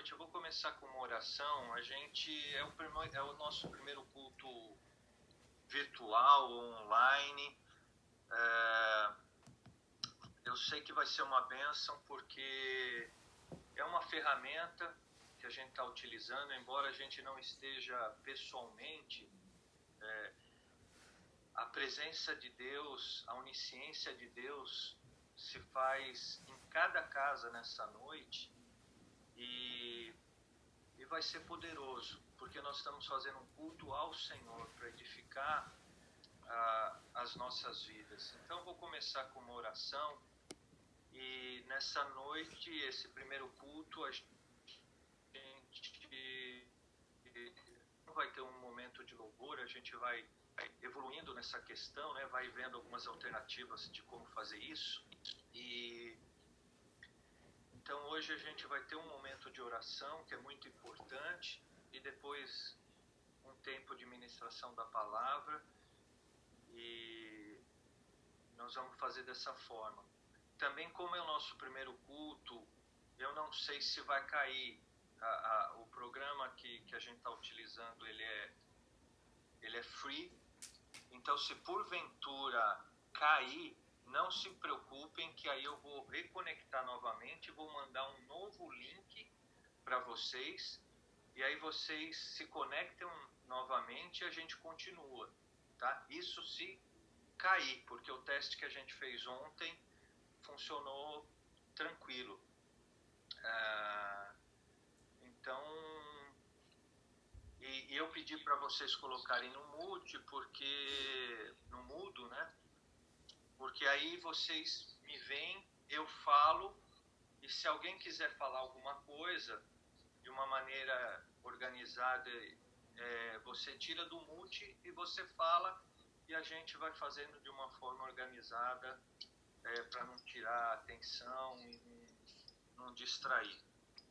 noite. Eu vou começar com uma oração. A gente é o nosso primeiro culto virtual, online. Eu sei que vai ser uma bênção porque é uma ferramenta que a gente está utilizando, embora a gente não esteja pessoalmente. A presença de Deus, a onisciência de Deus se faz em cada casa nessa noite e vai ser poderoso, porque nós estamos fazendo um culto ao Senhor para edificar as nossas vidas. Então vou começar com uma oração e nessa noite, esse primeiro culto, a gente vai ter um momento de louvor, a gente vai evoluindo nessa questão, né? Vai vendo algumas alternativas de como fazer isso. E então hoje a gente vai ter um momento de oração que é muito importante e depois um tempo de ministração da palavra, e nós vamos fazer dessa forma. Também, como é o nosso primeiro culto, eu não sei se vai cair o programa que a gente está utilizando, ele é free. Então, se porventura cair, não se preocupem, que aí eu vou reconectar novamente, vou mandar um novo link para vocês, e aí vocês se conectam novamente e a gente continua, tá? Isso se cair, porque o teste que a gente fez ontem funcionou tranquilo. Então, e eu pedi para vocês colocarem no mute, no mudo, né? Porque aí vocês me veem, eu falo, e se alguém quiser falar alguma coisa de uma maneira organizada, você tira do mute e você fala, e a gente vai fazendo de uma forma organizada, para não tirar a atenção e não distrair,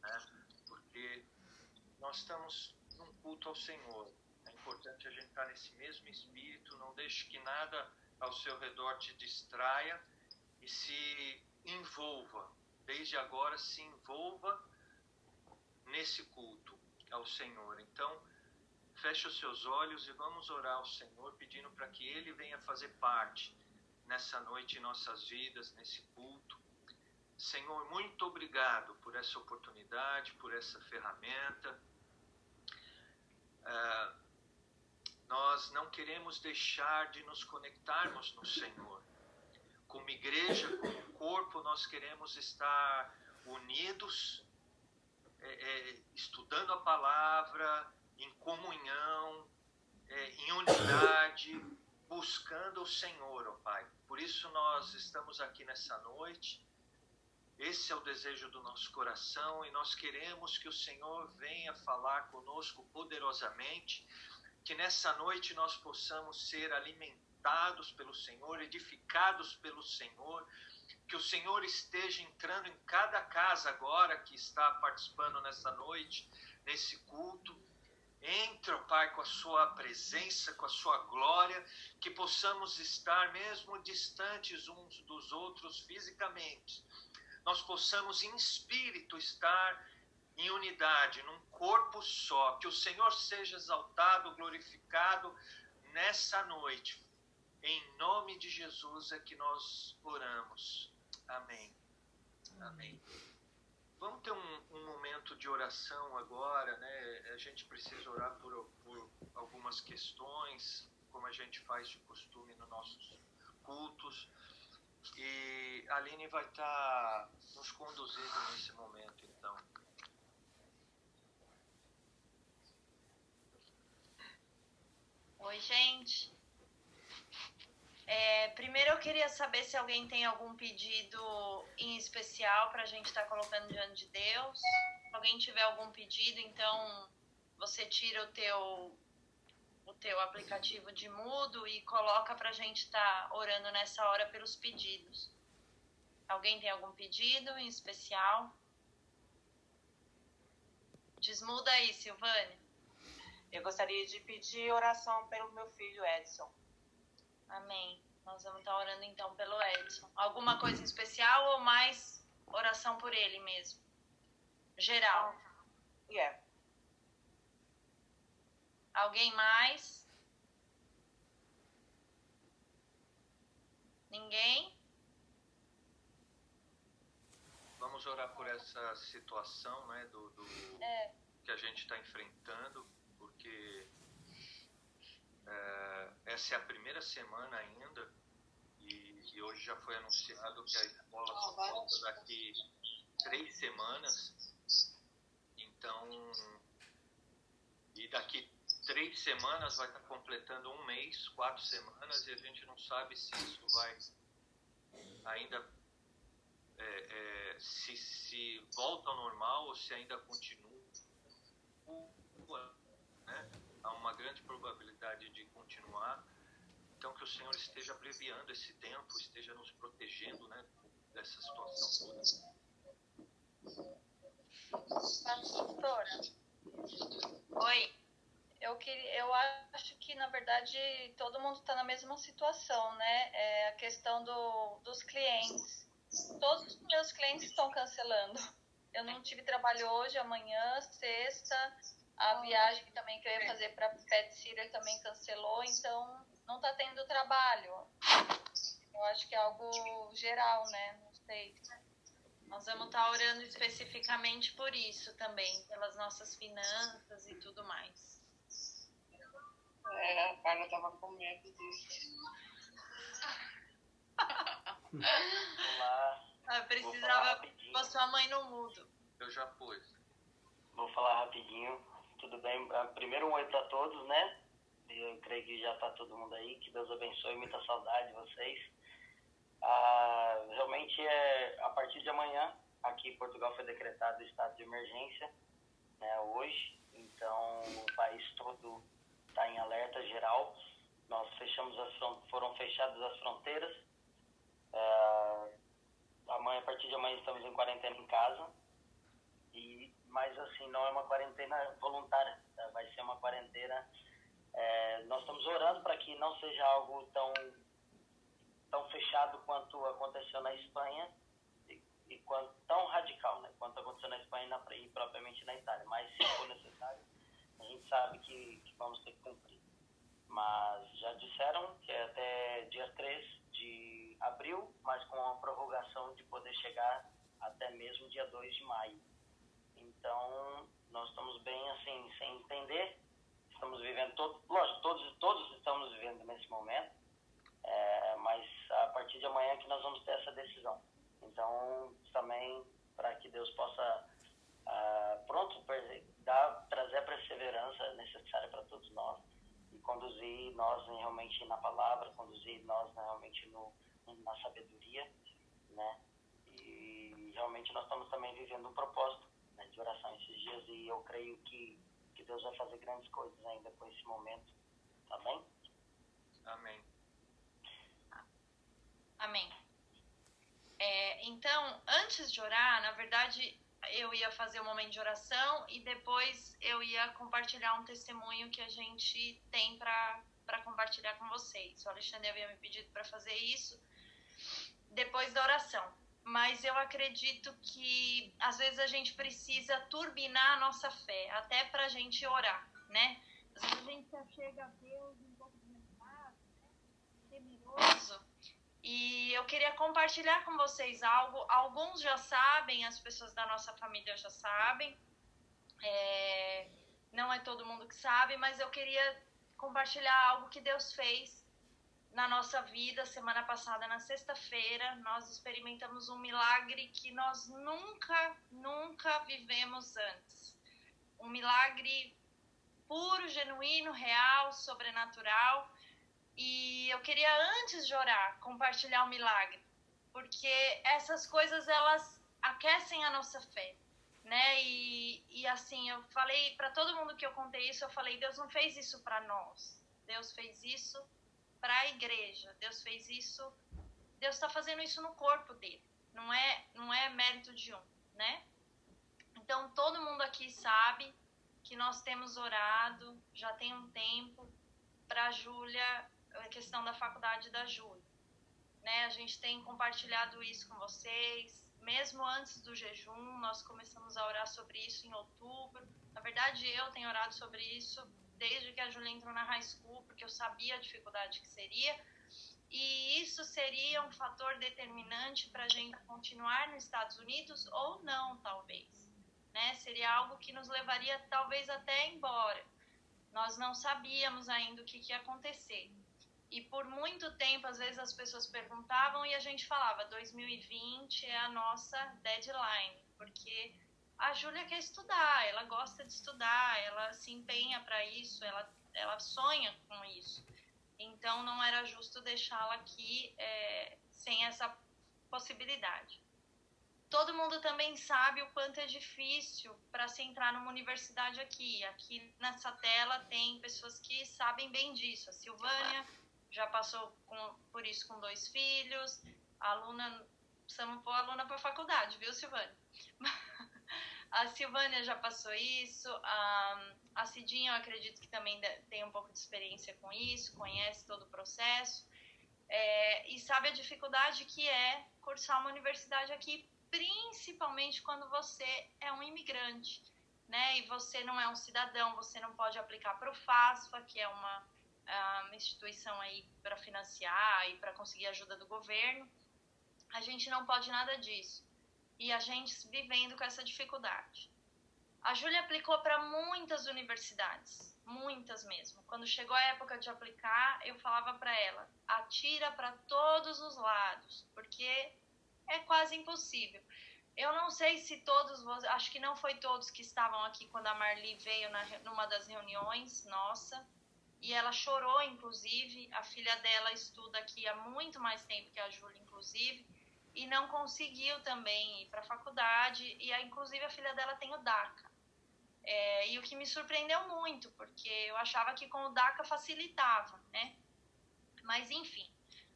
né? Porque nós estamos num culto ao Senhor. É importante a gente estar nesse mesmo espírito, não deixe que nada ao seu redor te distraia e se envolva. Desde agora, se envolva nesse culto ao Senhor. Então, feche os seus olhos e vamos orar ao Senhor, pedindo para que Ele venha fazer parte nessa noite em nossas vidas, nesse culto. Senhor, muito obrigado por essa oportunidade, por essa ferramenta. Nós não queremos deixar de nos conectarmos no Senhor. Como igreja, como corpo, nós queremos estar unidos, estudando a palavra, em comunhão, em unidade, buscando o Senhor, ó Pai. Por isso nós estamos aqui nessa noite. Esse é o desejo do nosso coração e nós queremos que o Senhor venha falar conosco poderosamente, que nessa noite nós possamos ser alimentados pelo Senhor, edificados pelo Senhor, que o Senhor esteja entrando em cada casa agora que está participando nessa noite, nesse culto. Entra, Pai, com a sua presença, com a sua glória, que possamos estar mesmo distantes uns dos outros fisicamente, nós possamos em espírito estar em unidade, num corpo só, que o Senhor seja exaltado, glorificado nessa noite. Em nome de Jesus é que nós oramos. Amém. Amém. Vamos ter um momento de oração agora, né? A gente precisa orar por algumas questões, como a gente faz de costume nos nossos cultos. E a Aline vai estar nos conduzindo nesse momento, então. Oi, gente. Primeiro eu queria saber se alguém tem algum pedido em especial para a gente estar colocando diante de Deus. Se alguém tiver algum pedido, então você tira o teu aplicativo de mudo e coloca para a gente estar orando nessa hora pelos pedidos. Alguém tem algum pedido em especial? Desmuda aí, Silvane. Eu gostaria de pedir oração pelo meu filho Edson. Amém. Nós vamos estar orando então pelo Edson. Alguma coisa em especial ou mais oração por ele mesmo? Geral. Yeah. Alguém mais? Ninguém? Vamos orar por essa situação, né, que a gente está enfrentando, porque essa é a primeira semana ainda e hoje já foi anunciado que a escola só volta daqui 3 semanas. Então, e daqui 3 semanas vai estar completando 1 mês, 4 semanas, e a gente não sabe se isso vai ainda se volta ao normal ou se ainda continua, né? Há uma grande probabilidade de continuar. Então, que o Senhor esteja abreviando esse tempo, esteja nos protegendo, né, dessa situação toda. Pastora. Oi. Eu acho que, na verdade, todo mundo está na mesma situação, né? É a questão dos clientes. Todos os meus clientes estão cancelando. Eu não tive trabalho hoje, amanhã, sexta. A viagem também que eu ia fazer para Pet Sitter também cancelou, então não está tendo trabalho. Eu acho que é algo geral, né? Não sei. Nós vamos estar orando especificamente por isso também, pelas nossas finanças e tudo mais. A Carla tava com medo disso. Olá. Eu precisava pôr sua mãe no mudo. Eu já pus. Vou falar rapidinho. Tudo bem? Primeiro, um oi para todos, né? Eu creio que já está todo mundo aí. Que Deus abençoe. Muita saudade de vocês. Realmente, a partir de amanhã, aqui em Portugal foi decretado o estado de emergência, né, hoje. Então, o país todo está em alerta geral. Nós foram fechadas as fronteiras. A partir de amanhã estamos em quarentena em casa. Mas assim, não é uma quarentena voluntária, tá? Vai ser uma quarentena. Nós estamos orando para que não seja algo tão fechado quanto aconteceu na Espanha e tão radical, né? Quanto aconteceu na Espanha e propriamente na Itália. Mas se for necessário, a gente sabe que vamos ter que cumprir. Mas já disseram que é até dia 3 de abril, mas com a prorrogação de poder chegar até mesmo dia 2 de maio. Então, nós estamos bem assim, sem entender. Estamos vivendo, lógico, todos estamos vivendo nesse momento, mas a partir de amanhã que nós vamos ter essa decisão. Então, também, para que Deus possa, trazer a perseverança necessária para todos nós e conduzir nós realmente na palavra, conduzir nós realmente na sabedoria, né? E realmente nós estamos também vivendo um propósito, né, de oração esses dias, e eu creio que Deus vai fazer grandes coisas ainda com esse momento, tá bem? Amém. Amém. Então, antes de orar, na verdade, eu ia fazer um momento de oração e depois eu ia compartilhar um testemunho que a gente tem para compartilhar com vocês. O Alexandre havia me pedido para fazer isso depois da oração. Mas eu acredito que às vezes a gente precisa turbinar a nossa fé, até para a gente orar, né? Às vezes a gente chega a Deus um pouco desanimado, né? Temeroso. E eu queria compartilhar com vocês algo. Alguns já sabem, as pessoas da nossa família já sabem. Não é todo mundo que sabe, mas eu queria compartilhar algo que Deus fez na nossa vida. Semana passada, na sexta-feira, nós experimentamos um milagre que nós nunca vivemos antes. Um milagre puro, genuíno, real, sobrenatural. E eu queria, antes de orar, compartilhar o milagre, porque essas coisas, elas aquecem a nossa fé, né? E assim, eu falei para todo mundo que eu contei isso, eu falei, Deus não fez isso para nós, Deus fez isso para a igreja, Deus fez isso, Deus está fazendo isso no corpo dele, não é mérito de um, né? Então, todo mundo aqui sabe que nós temos orado, já tem um tempo, para a Júlia, a questão da faculdade da Júlia, né? A gente tem compartilhado isso com vocês, mesmo antes do jejum, nós começamos a orar sobre isso em outubro. Na verdade, eu tenho orado sobre isso desde que a Júlia entrou na high school, porque eu sabia a dificuldade que seria. E isso seria um fator determinante para a gente continuar nos Estados Unidos ou não, talvez. Né? Seria algo que nos levaria talvez até embora. Nós não sabíamos ainda o que ia acontecer. E por muito tempo, às vezes as pessoas perguntavam e a gente falava 2020 é a nossa deadline, porque a Júlia quer estudar, ela gosta de estudar, ela se empenha para isso, ela sonha com isso. Então não era justo deixá-la aqui sem essa possibilidade. Todo mundo também sabe o quanto é difícil para se entrar numa universidade aqui. Aqui nessa tela tem pessoas que sabem bem disso. A Silvânia já passou por isso com 2 filhos. A aluna, precisamos pôr a aluna para a faculdade, viu, Silvânia? A Silvânia já passou isso. A Cidinha, eu acredito que também tem um pouco de experiência com isso, conhece todo o processo. E sabe a dificuldade que é cursar uma universidade aqui, principalmente quando você é um imigrante, né? E você não é um cidadão, você não pode aplicar para o FAFSA, que é uma instituição aí para financiar e para conseguir ajuda do governo. A gente não pode nada disso. E a gente vivendo com essa dificuldade. A Júlia aplicou para muitas universidades, muitas mesmo. Quando chegou a época de aplicar, eu falava para ela, atira para todos os lados, porque é quase impossível. Eu não sei se todos, acho que não foi todos que estavam aqui quando a Marli veio numa das reuniões, nossa, e ela chorou, inclusive. A filha dela estuda aqui há muito mais tempo que a Júlia, inclusive, e não conseguiu também ir para a faculdade, e inclusive a filha dela tem o DACA. E o que me surpreendeu muito, porque eu achava que com o DACA facilitava, né? Mas enfim,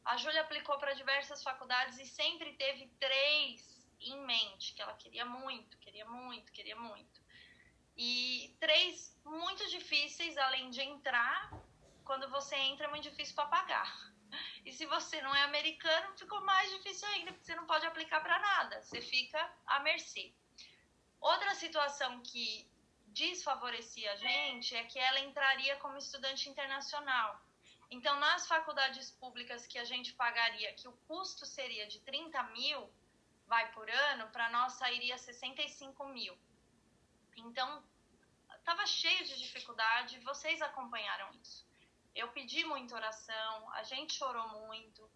a Júlia aplicou para diversas faculdades e sempre teve 3 em mente, que ela queria muito, queria muito, queria muito. E 3 muito difíceis, além de entrar, quando você entra é muito difícil para pagar. E se você não é americano, ficou mais difícil ainda, porque você não pode aplicar para nada, você fica à mercê. Outra situação que desfavorecia a gente é que ela entraria como estudante internacional. Então, nas faculdades públicas que a gente pagaria, que o custo seria de 30 mil, por ano, para nós sairia 65 mil. Então, estava cheio de dificuldade, vocês acompanharam isso. Eu pedi muita oração, a gente chorou muito,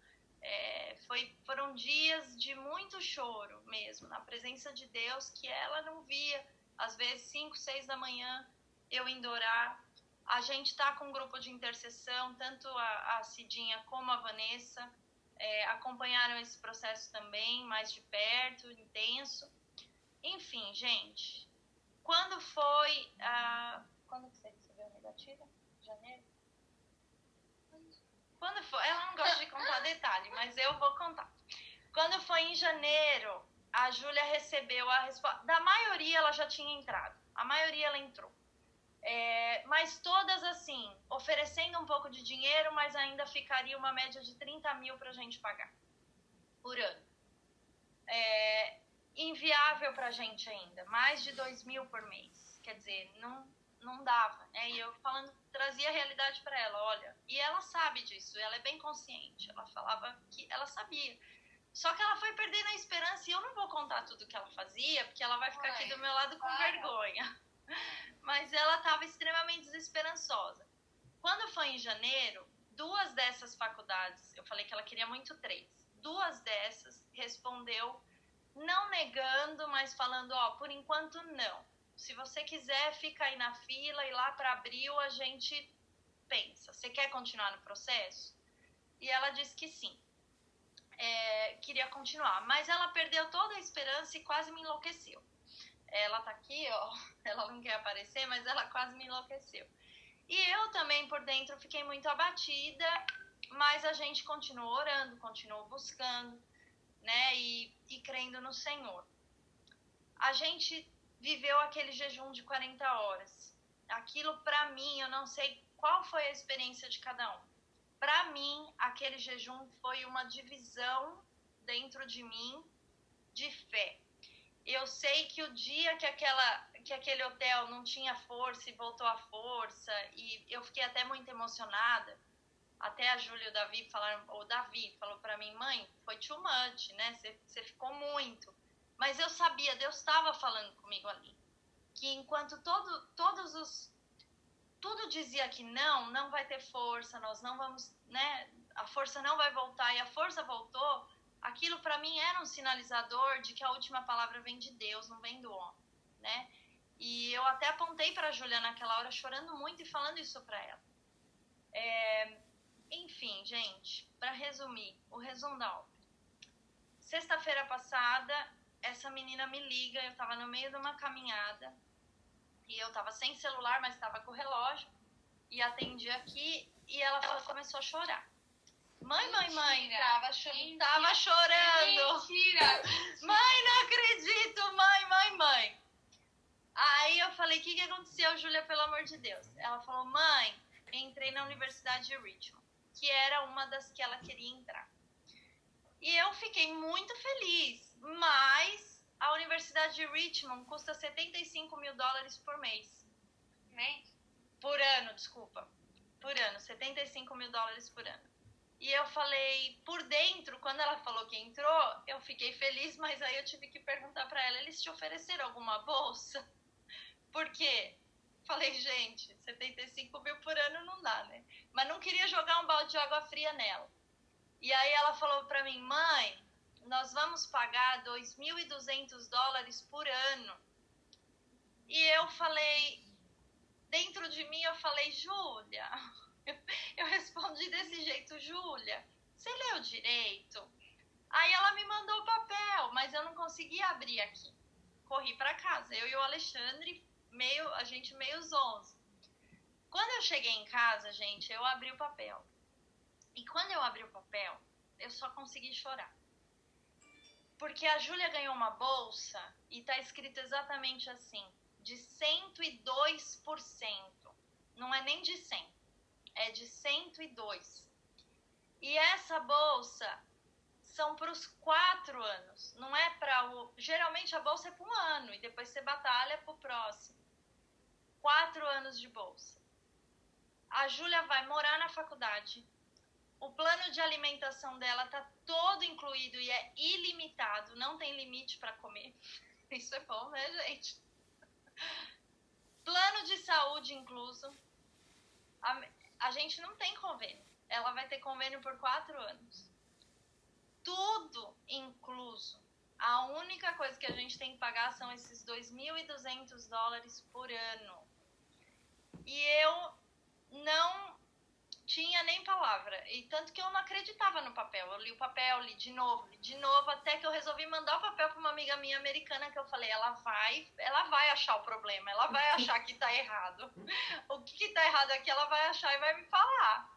foram dias de muito choro mesmo, na presença de Deus, que ela não via. Às vezes, 5, 6 da manhã, eu indo orar. A gente está com um grupo de intercessão, tanto a Cidinha como a Vanessa acompanharam esse processo também, mais de perto, intenso. Enfim, gente, quando foi... Quando que você recebeu a negativa? Janeiro? Quando foi? Ela não gosta de contar detalhe, mas eu vou contar. Quando foi em janeiro, a Júlia recebeu a resposta. Da maioria, ela já tinha entrado. A maioria, ela entrou. Mas todas, assim, oferecendo um pouco de dinheiro, mas ainda ficaria uma média de 30 mil pra gente pagar por ano. Inviável pra gente ainda. Mais de 2 mil por mês. Quer dizer, não dava, né? E eu trazia a realidade para ela, olha, e ela sabe disso, ela é bem consciente, ela falava que ela sabia, só que ela foi perdendo a esperança, e eu não vou contar tudo que ela fazia, porque ela vai ficar aqui do meu lado com vergonha, mas ela estava extremamente desesperançosa. Quando foi em janeiro, 2 dessas faculdades, eu falei que ela queria muito 3, 2 dessas respondeu, não negando, mas falando, por enquanto não. Se você quiser, fica aí na fila e lá para abril a gente pensa. Você quer continuar no processo? E ela disse que sim. Queria continuar. Mas ela perdeu toda a esperança e quase me enlouqueceu. Ela tá aqui, ó. Ela não quer aparecer, mas ela quase me enlouqueceu. E eu também, por dentro, fiquei muito abatida. Mas a gente continuou orando, continuou buscando, né? E crendo no Senhor. A gente viveu aquele jejum de 40 horas. Aquilo, para mim, eu não sei qual foi a experiência de cada um. Para mim, aquele jejum foi uma divisão dentro de mim de fé. Eu sei que o dia que aquele hotel não tinha força e voltou à força, e eu fiquei até muito emocionada. Até a Júlia e o Davi falaram, o Davi falou para mim, mãe, foi too much, né? Você ficou muito. Mas eu sabia, Deus estava falando comigo ali. Que enquanto tudo dizia que não vai ter força, nós não vamos, né? A força não vai voltar, e a força voltou. Aquilo para mim era um sinalizador de que a última palavra vem de Deus, não vem do homem, né? E eu até apontei para a Júlia naquela hora, chorando muito e falando isso para ela. Enfim, gente, para resumir, o resumo da obra. Sexta-feira passada, essa menina me liga, eu estava no meio de uma caminhada, e eu estava sem celular, mas estava com o relógio, e atendi aqui, e ela começou a chorar. Mãe, tava chorando. Mentira! Mãe, não acredito, mãe. Aí eu falei, o que aconteceu, Júlia, pelo amor de Deus? Ela falou, mãe, entrei na Universidade de Richmond, que era uma das que ela queria entrar. E eu fiquei muito feliz, mas a Universidade de Richmond custa $75 mil por mês. Por ano, desculpa. Por ano, $75 mil por ano. E eu falei, por dentro, quando ela falou que entrou, eu fiquei feliz, mas aí eu tive que perguntar para ela, eles te ofereceram alguma bolsa? Por quê? Falei, gente, 75 mil por ano não dá, né? Mas não queria jogar um balde de água fria nela. E aí ela falou para mim, mãe, nós vamos pagar $2.200 por ano. E eu falei, dentro de mim eu falei, Júlia, eu respondi desse jeito, Júlia, você leu direito? Aí ela me mandou o papel, mas eu não conseguia abrir aqui. Corri para casa, eu e o Alexandre, a gente meio zonzo. Quando eu cheguei em casa, gente, eu abri o papel. E quando eu abri o papel, eu só consegui chorar. Porque a Júlia ganhou uma bolsa e tá escrito exatamente assim, de 102%. Não é nem de 100, é de 102. E essa bolsa são para os 4 anos, não é para o... Geralmente a bolsa é para 1 ano e depois você batalha para o próximo. 4 anos de bolsa. A Júlia vai morar na faculdade. O plano de alimentação dela tá todo incluído e é ilimitado, não tem limite para comer. Isso é bom, né, gente? Plano de saúde incluso. A gente não tem convênio. Ela vai ter convênio por 4 anos. Tudo incluso. A única coisa que a gente tem que pagar são esses $2.200 por ano. E eu não tinha nem palavra. E tanto que eu não acreditava no papel. Eu li o papel, li de novo, até que eu resolvi mandar o papel para uma amiga minha americana, que eu falei, ela vai achar o problema, ela vai achar que tá errado. O que tá errado aqui, ela vai achar e vai me falar.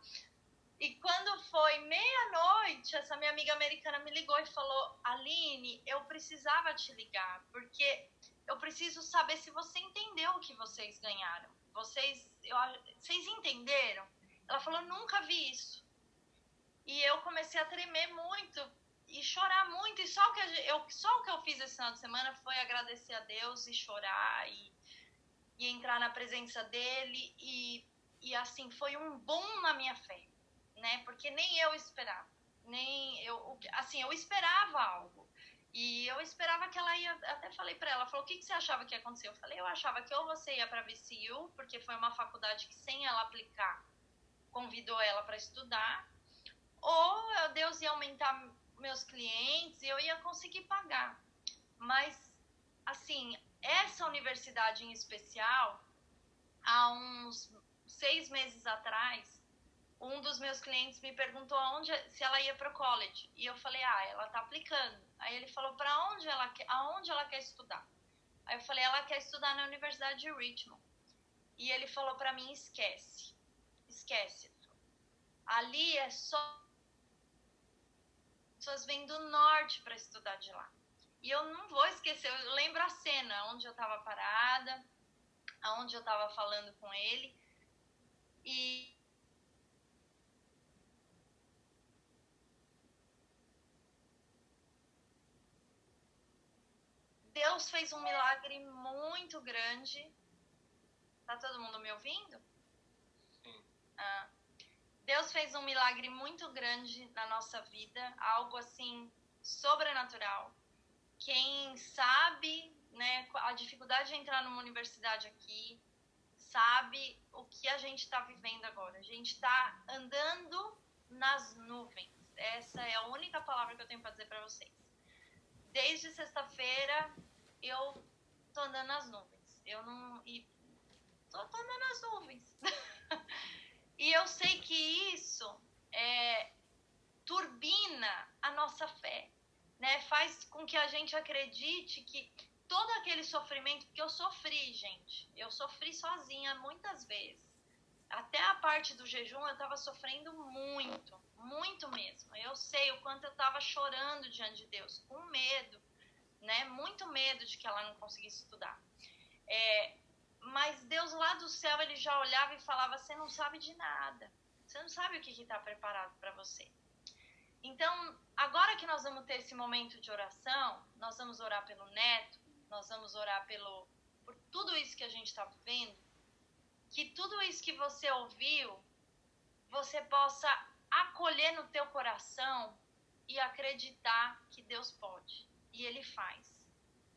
E quando foi meia-noite, essa minha amiga americana me ligou e falou, Aline, eu precisava te ligar, porque eu preciso saber se você entendeu o que vocês ganharam. Vocês entenderam? Ela falou, nunca vi isso. E eu comecei a tremer muito e chorar muito. E só o que eu fiz esse final de semana foi agradecer a Deus e chorar e entrar na presença dele. E assim, foi um boom na minha fé, né? Porque nem eu esperava. Eu esperava algo. E eu esperava que ela ia... Até falei pra ela, falou, o que você achava que ia acontecer? Eu falei, eu achava que ou você ia pra VCU, porque foi uma faculdade que sem ela aplicar, convidou ela para estudar, ou Deus ia aumentar meus clientes e eu ia conseguir pagar. Mas, assim, essa universidade em especial, há uns 6 meses atrás, um dos meus clientes me perguntou se ela ia para o college. E eu falei, ela tá aplicando. Aí ele falou, aonde ela quer estudar? Aí eu falei, ela quer estudar na Universidade de Richmond. E ele falou para mim, esquece. Ali é só... pessoas vêm do norte para estudar de lá. E eu não vou esquecer, eu lembro a cena onde eu estava parada, onde eu estava falando com ele. E Deus fez um milagre muito grande. Tá todo mundo me ouvindo? Sim. Deus fez um milagre muito grande na nossa vida, algo assim sobrenatural. Quem sabe, né, a dificuldade de entrar numa universidade aqui, sabe o que a gente está vivendo agora. A gente está andando nas nuvens. Essa é a única palavra que eu tenho para dizer para vocês. Desde sexta-feira eu tô andando nas nuvens. Tô andando nas nuvens. E eu sei que isso turbina a nossa fé, né? Faz com que a gente acredite que todo aquele sofrimento, porque eu sofri, gente. Eu sofri sozinha muitas vezes. Até a parte do jejum eu estava sofrendo muito, muito mesmo. Eu sei o quanto eu estava chorando diante de Deus, com medo, né? Muito medo de que ela não conseguisse estudar. Mas Deus lá do céu, ele já olhava e falava, você não sabe de nada. Você não sabe o que está preparado para você. Então, agora que nós vamos ter esse momento de oração, nós vamos orar pelo neto, nós vamos orar por tudo isso que a gente está vivendo, que tudo isso que você ouviu, você possa acolher no teu coração e acreditar que Deus pode. E Ele faz.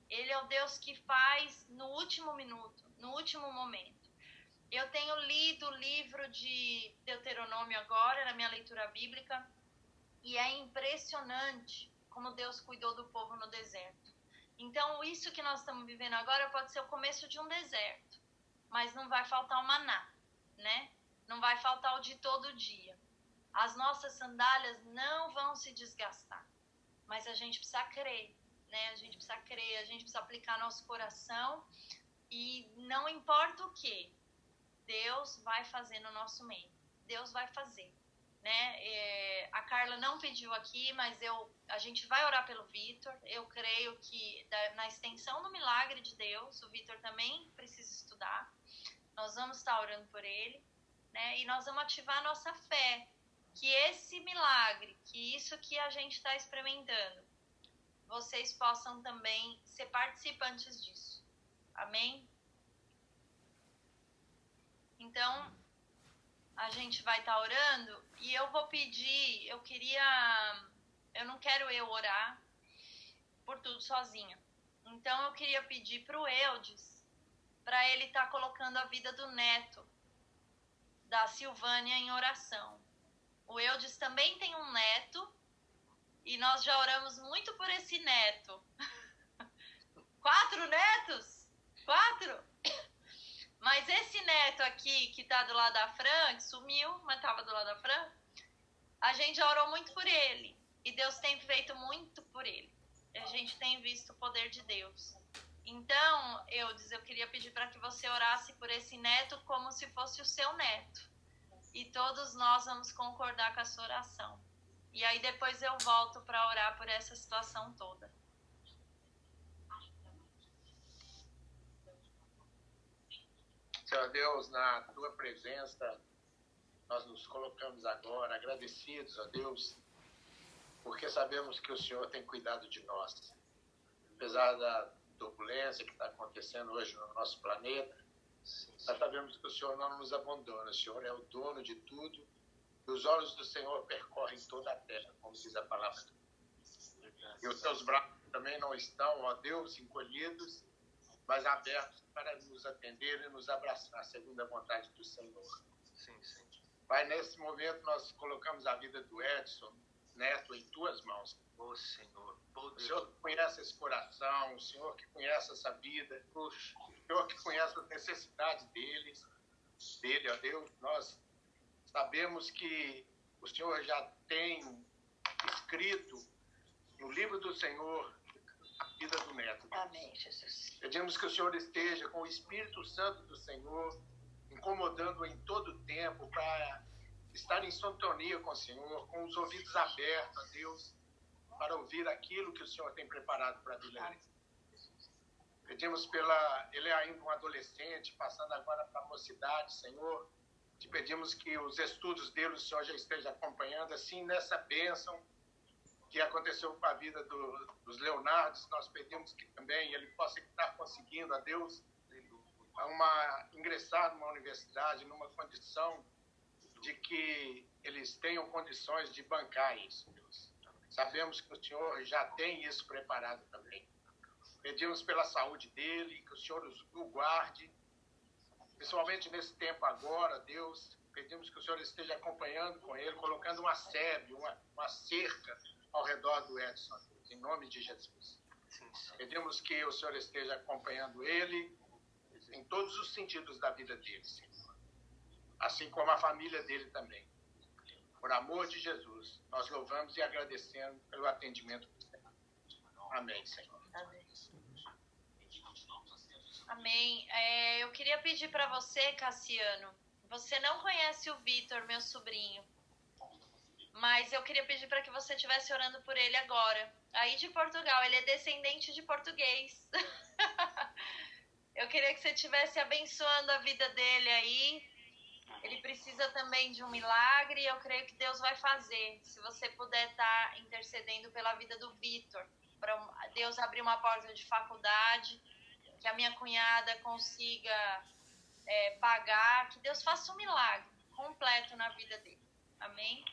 Ele é o Deus que faz no último minuto, no último momento. Eu tenho lido o livro de Deuteronômio agora, na minha leitura bíblica, e é impressionante como Deus cuidou do povo no deserto. Então, isso que nós estamos vivendo agora pode ser o começo de um deserto, mas não vai faltar o maná, né? Não vai faltar o de todo dia. As nossas sandálias não vão se desgastar, mas a gente precisa crer, né? A gente precisa crer, a gente precisa aplicar nosso coração e não importa o que, Deus vai fazer no nosso meio. Deus vai fazer, né? A Carla não pediu aqui, mas a gente vai orar pelo Vitor. Eu creio que na extensão do milagre de Deus, o Vitor também precisa estudar. Nós vamos estar orando por ele, né? E nós vamos ativar a nossa fé, que esse milagre, que isso que a gente está experimentando, vocês possam também ser participantes disso. Amém? Então, a gente vai estar orando e eu vou pedir, eu não quero eu orar por tudo sozinha. Então, eu queria pedir para o Eudes, para ele estar colocando a vida do neto, da Silvânia, em oração. O Eudes também tem um neto e nós já oramos muito por esse neto. 4 netos? 4? Mas esse neto aqui, que tá do lado da Fran, que sumiu, mas tava do lado da Fran, a gente já orou muito por ele. E Deus tem feito muito por ele. A gente tem visto o poder de Deus. Então, eu queria pedir para que você orasse por esse neto como se fosse o seu neto. E todos nós vamos concordar com a sua oração. E aí depois eu volto para orar por essa situação toda. Senhor Deus, na tua presença, nós nos colocamos agora agradecidos a Deus, porque sabemos que o Senhor tem cuidado de nós. Apesar da turbulência que está acontecendo hoje no nosso planeta, nós sabemos que o Senhor não nos abandona. O Senhor é o dono de tudo e os olhos do Senhor percorrem toda a terra, como diz a palavra. E os teus braços também não estão, ó Deus, encolhidos, mas abertos para nos atender e nos abraçar, segundo a vontade do Senhor. Sim, sim. Pai, nesse momento nós colocamos a vida do Edson Neto em tuas mãos. Ô Senhor, O Senhor que conhece esse coração, o Senhor que conhece essa vida, o Senhor que conhece a necessidade dele, ó Deus, nós sabemos que o Senhor já tem escrito no livro do Senhor a vida do Neto. Amém, Jesus. Pedimos que o Senhor esteja com o Espírito Santo do Senhor, incomodando em todo o tempo para estar em sintonia com o Senhor, com os ouvidos abertos a Deus, para ouvir aquilo que o Senhor tem preparado para a vida dele. Pedimos ele é ainda um adolescente, passando agora para a mocidade, Senhor. Te pedimos que os estudos dele o Senhor já esteja acompanhando, assim, nessa bênção, que aconteceu com a vida dos Leonardos, nós pedimos que também ele possa estar conseguindo, a Deus, ingressar numa universidade, numa condição de que eles tenham condições de bancar isso, Deus. Sabemos que o Senhor já tem isso preparado também. Pedimos pela saúde dele, que o Senhor o guarde, principalmente nesse tempo agora, Deus. Pedimos que o Senhor esteja acompanhando com ele, colocando uma sebe, uma cerca ao redor do Edson, Deus, em nome de Jesus. Pedimos que o Senhor esteja acompanhando ele em todos os sentidos da vida dele, Senhor. Assim como a família dele também. Por amor de Jesus, nós louvamos e agradecemos pelo atendimento do Senhor. Amém, Senhor. Amém. Amém. Eu queria pedir para você, Cassiano, você não conhece o Vitor, meu sobrinho, mas eu queria pedir para que você estivesse orando por ele agora. Aí de Portugal, ele é descendente de português. Eu queria que você estivesse abençoando a vida dele aí. Ele precisa também de um milagre e eu creio que Deus vai fazer. Se você puder estar intercedendo pela vida do Vitor, para Deus abrir uma porta de faculdade, que a minha cunhada consiga pagar, que Deus faça um milagre completo na vida dele. Amém?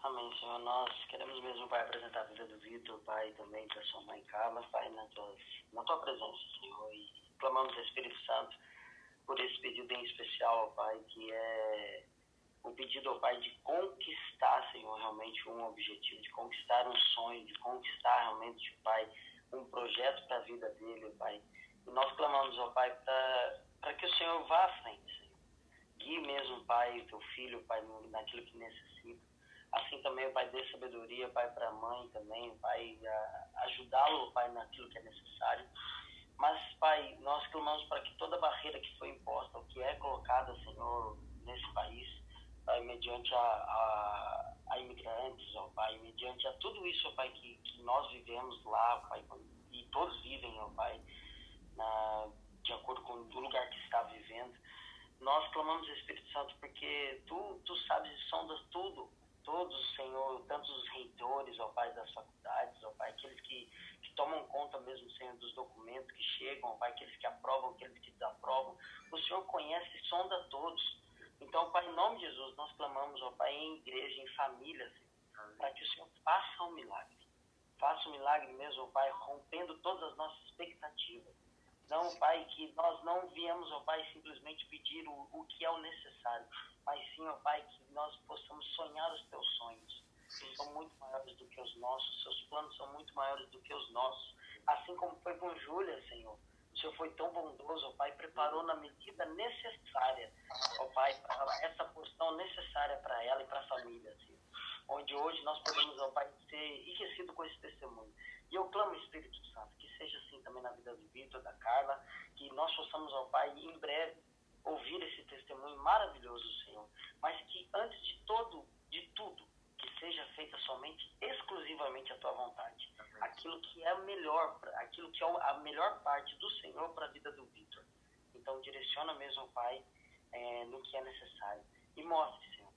Amém, Senhor. Nós queremos mesmo, Pai, apresentar a vida do Vitor, Pai, também para sua mãe Carla, Pai, na tua presença, Senhor. E clamamos ao Espírito Santo por esse pedido em especial, Pai, que é o pedido, Pai, de conquistar, Senhor, realmente um objetivo, de conquistar um sonho, de conquistar realmente, Pai, um projeto para a vida dele, Pai. E nós clamamos, ó Pai, para que o Senhor vá à frente, Senhor. Guie mesmo, Pai, o teu filho, Pai, naquilo que necessita. Assim também, Pai, dê sabedoria, Pai, para a mãe também, Pai, ajudá-lo, Pai, naquilo que é necessário. Mas, Pai, nós clamamos para que toda barreira que foi imposta, ou que é colocada, Senhor, nesse país, Pai, mediante a imigrantes, ó Pai, mediante a tudo isso, ó Pai, que nós vivemos lá, Pai, e todos vivem, ó Pai, de acordo com o lugar que está vivendo. Nós clamamos, Espírito Santo, porque Tu sabes e sondas tudo, todos, Senhor, tanto os reitores, ó Pai, das faculdades, ó Pai, aqueles que tomam conta mesmo, Senhor, dos documentos que chegam, ó Pai, aqueles que aprovam, aqueles que desaprovam. O Senhor conhece e sonda todos. Então, Pai, em nome de Jesus, nós clamamos, ó Pai, em igreja, em família, para que o Senhor faça um milagre. Faça um milagre mesmo, ó Pai, rompendo todas as nossas expectativas. Não, Pai, que nós não viemos, ó Pai, simplesmente pedir o que é o necessário, mas sim, ó Pai, que nós possamos sonhar os Teus sonhos. Eles são muito maiores do que os nossos, Seus planos são muito maiores do que os nossos. Assim como foi com Júlia, Senhor. O Senhor foi tão bondoso, ó Pai, preparou na medida necessária, ó Pai, para essa porção necessária para ela e para a família, Senhor. Onde hoje nós podemos, ó Pai, ser enriquecidos com esse testemunho. E eu clamo, Espírito Santo, que seja assim também na vida do Vitor, da Carla, que nós possamos, ó Pai, em breve ouvir esse testemunho maravilhoso, Senhor. Mas que antes de tudo, que seja feita somente, exclusivamente a Tua vontade. Aquilo que é melhor, aquilo que é a melhor parte do Senhor para a vida do Vitor. Então direciona mesmo, Pai, no que é necessário. E mostre, Senhor.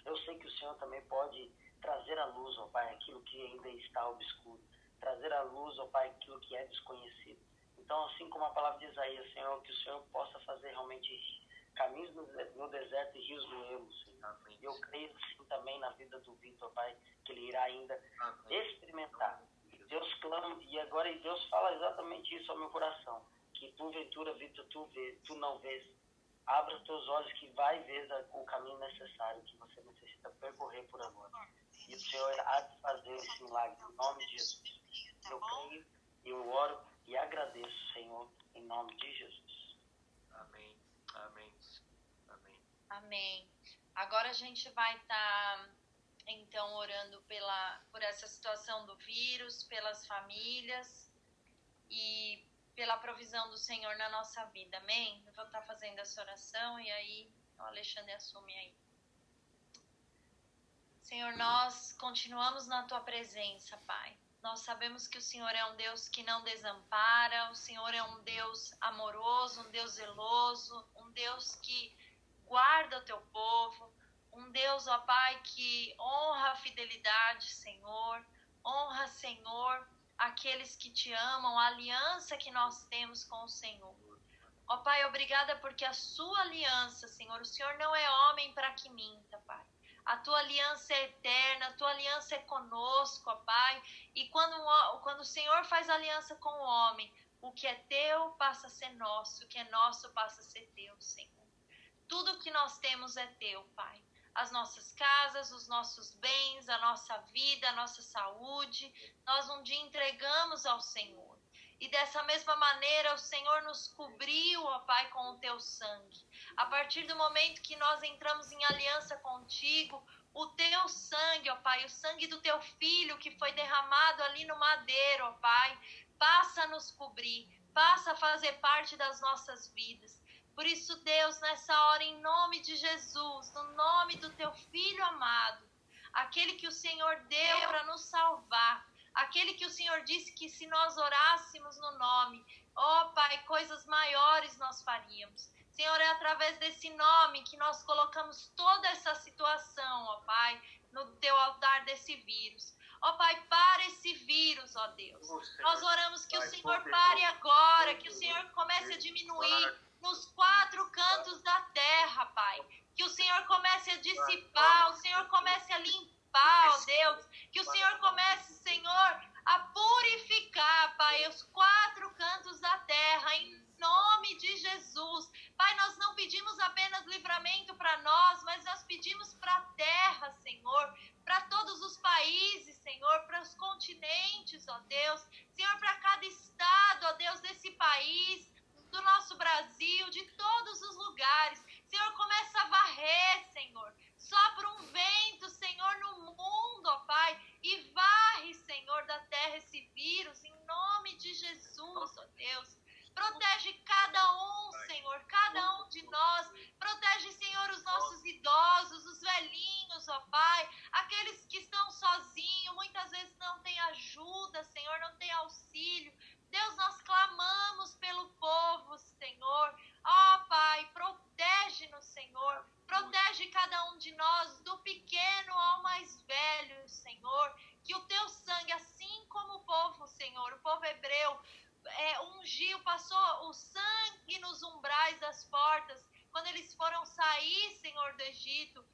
Eu sei que o Senhor também pode trazer à luz, ó Pai, aquilo que ainda está obscuro. Trazer à luz, ó Pai, aquilo que é desconhecido. Então, assim como a palavra de Isaías, Senhor, que o Senhor possa fazer realmente caminhos no deserto e rios no ermo, Senhor. Amém. Eu creio, assim, também na vida do Vitor, Pai, que ele irá ainda experimentar. Deus clama, e agora Deus fala exatamente isso ao meu coração. Que porventura, Vitor, tu não vês. Abra os teus olhos que vai ver o caminho necessário que você necessita percorrer por agora. E o Senhor há de fazer esse milagre em nome de Jesus. Eu creio, eu oro e agradeço, Senhor, em nome de Jesus. Amém. Amém. Amém. Amém. Agora a gente vai estar, então, orando por essa situação do vírus, pelas famílias e pela provisão do Senhor na nossa vida. Amém? Eu vou estar fazendo essa oração e aí o Alexandre assume aí. Senhor, nós continuamos na Tua presença, Pai. Nós sabemos que o Senhor é um Deus que não desampara, o Senhor é um Deus amoroso, um Deus zeloso, um Deus que guarda o Teu povo, Um Deus, ó Pai, que honra a fidelidade, Senhor. Honra, Senhor, aqueles que te amam, a aliança que nós temos com o Senhor. Ó Pai, obrigada porque a sua aliança, Senhor, o Senhor não é homem para que minta, Pai. A tua aliança é eterna, a tua aliança é conosco, ó Pai. E quando o Senhor faz aliança com o homem, o que é teu passa a ser nosso, o que é nosso passa a ser teu, Senhor. Tudo que nós temos é teu, Pai. As nossas casas, os nossos bens, a nossa vida, a nossa saúde, nós um dia entregamos ao Senhor. E dessa mesma maneira o Senhor nos cobriu, ó Pai, com o teu sangue. A partir do momento que nós entramos em aliança contigo, o teu sangue, ó Pai, o sangue do teu filho que foi derramado ali no madeiro, ó Pai, passa a nos cobrir, passa a fazer parte das nossas vidas. Por isso, Deus, nessa hora, em nome de Jesus, no nome do teu Filho amado, aquele que o Senhor deu para nos salvar, aquele que o Senhor disse que se nós orássemos no nome, ó Pai, coisas maiores nós faríamos. Senhor, é através desse nome que nós colocamos toda essa situação, ó Pai, no teu altar desse vírus. Ó Pai, para esse vírus, ó Deus. Nós oramos que o Senhor pare agora, que o Senhor comece a diminuir nos 4 cantos da terra, Pai. Que o Senhor comece a dissipar, o Senhor comece a limpar, ó Deus. Que o Senhor comece, Senhor, a purificar, Pai, os 4 cantos da terra, em nome de Jesus. Pai, nós não pedimos apenas livramento para nós, mas nós pedimos para a terra, Senhor, para todos os países, Senhor, para os continentes, ó Deus. Senhor, para cada estado, ó Deus, desse país, do nosso Brasil, de todos os lugares. Senhor, começa a varrer, Senhor. Sopra um vento, Senhor, no mundo, ó Pai, e varre, Senhor, da terra esse vírus, em nome de Jesus, ó Deus. Protege cada um, Senhor, cada um de nós. Protege, Senhor, os nossos idosos, os velhinhos, ó Pai. Aqueles que estão sozinhos, muitas vezes não têm ajuda, Senhor, não têm auxílio. Deus, nós clamamos pelo povo, Senhor. Ó Pai, protege-nos, Senhor. Protege cada um de nós, do pequeno ao mais velho, Senhor. Que o teu sangue, assim como o povo, Senhor, o povo hebreu, ungiu, passou o sangue nos umbrais das portas, quando eles foram sair, Senhor, do Egito,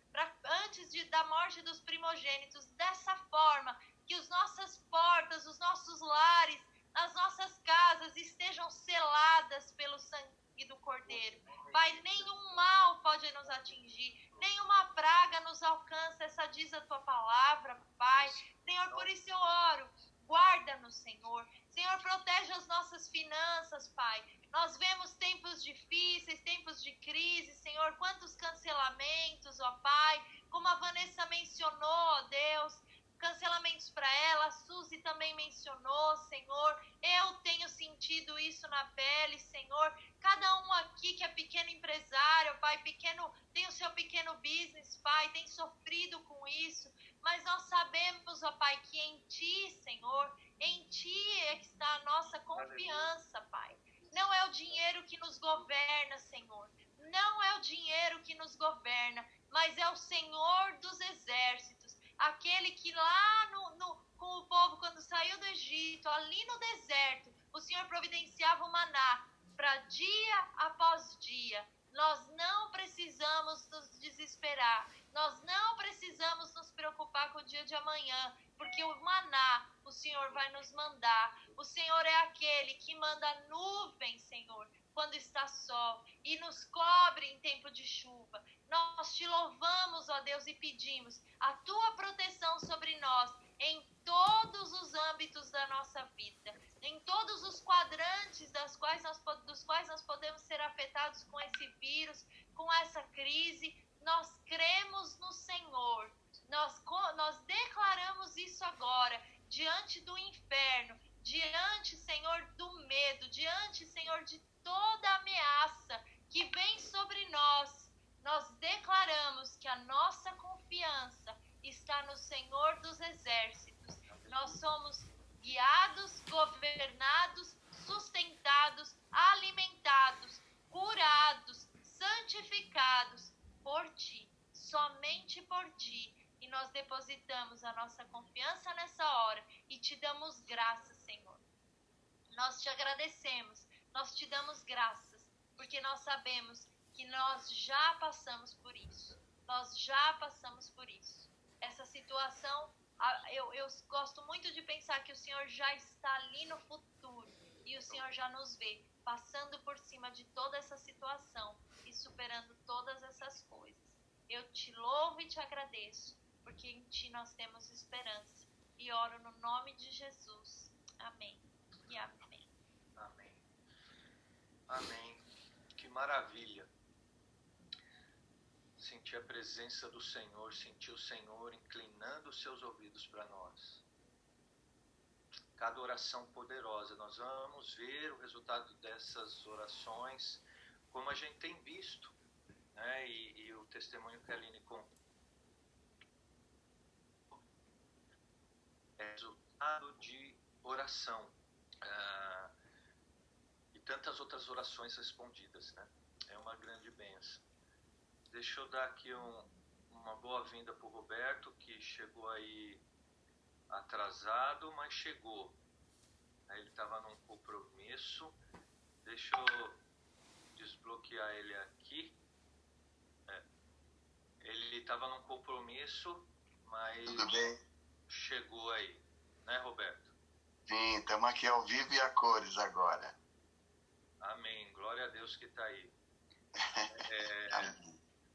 antes da morte dos primogênitos, dessa forma, que as nossas portas, os nossos lares, as nossas casas estejam seladas pelo sangue do Cordeiro. Pai, nenhum mal pode nos atingir, nenhuma praga nos alcança, essa diz a tua palavra, Pai. Senhor, por isso eu oro, guarda-nos, Senhor. Senhor, protege as nossas finanças, Pai. Nós vemos tempos difíceis, tempos de crise, Senhor, quantos cancelamentos, ó Pai, como a Vanessa mencionou, ó Deus, cancelamentos para ela, a Suzy também mencionou, Senhor, eu tenho sentido isso na pele, Senhor, cada um aqui que é pequeno empresário, Pai, tem o seu pequeno business, Pai, tem sofrido com isso, mas nós sabemos, ó Pai, que em Ti, Senhor, em Ti é que está a nossa confiança, Pai. Não é o dinheiro que nos governa, Senhor, não é o dinheiro que nos governa, mas é o Senhor dos exércitos, aquele que lá com o povo, quando saiu do Egito, ali no deserto, o Senhor providenciava o maná para dia após dia. Nós não precisamos nos desesperar, nós não precisamos nos preocupar com o dia de amanhã, porque o maná o Senhor vai nos mandar. O Senhor é aquele que manda nuvem, Senhor, quando está sol, e nos cobre em tempo de chuva. Nós te louvamos, ó Deus, e pedimos a tua proteção sobre nós em todos os âmbitos da nossa vida, em todos os quadrantes dos quais nós podemos ser afetados com esse vírus, com essa crise. Nós cremos no Senhor, nós declaramos isso agora, diante do inferno, diante, Senhor, do medo, diante, Senhor, de toda ameaça que vem sobre nós. Nós declaramos que a nossa confiança está no Senhor dos exércitos. Nós somos guiados, governados, sustentados, alimentados, curados, santificados por Ti. Somente nós depositamos a nossa confiança nessa hora e te damos graças, Senhor. Nós te agradecemos, nós te damos graças, porque nós sabemos que nós já passamos por isso. Nós já passamos por isso. Essa situação, eu gosto muito de pensar que o Senhor já está ali no futuro e o Senhor já nos vê passando por cima de toda essa situação e superando todas essas coisas. Eu te louvo e te agradeço, porque em ti nós temos esperança. E oro no nome de Jesus. Amém e amém. Amém. Amém. Que maravilha. Sentir a presença do Senhor, sentir o Senhor inclinando os seus ouvidos para nós. Cada oração poderosa. Nós vamos ver o resultado dessas orações, como a gente tem visto, né? E o testemunho que a Aline contou é resultado de oração. E tantas outras orações respondidas, né? É uma grande bênção. Deixa eu dar aqui uma boa-vinda para o Roberto, que chegou aí atrasado, mas chegou. Ele estava num compromisso. Deixa eu desbloquear ele aqui. Ele estava num compromisso, mas Tudo bem? Chegou aí, né, Roberto? Sim, estamos aqui ao vivo e a cores agora. Amém, glória a Deus que está aí.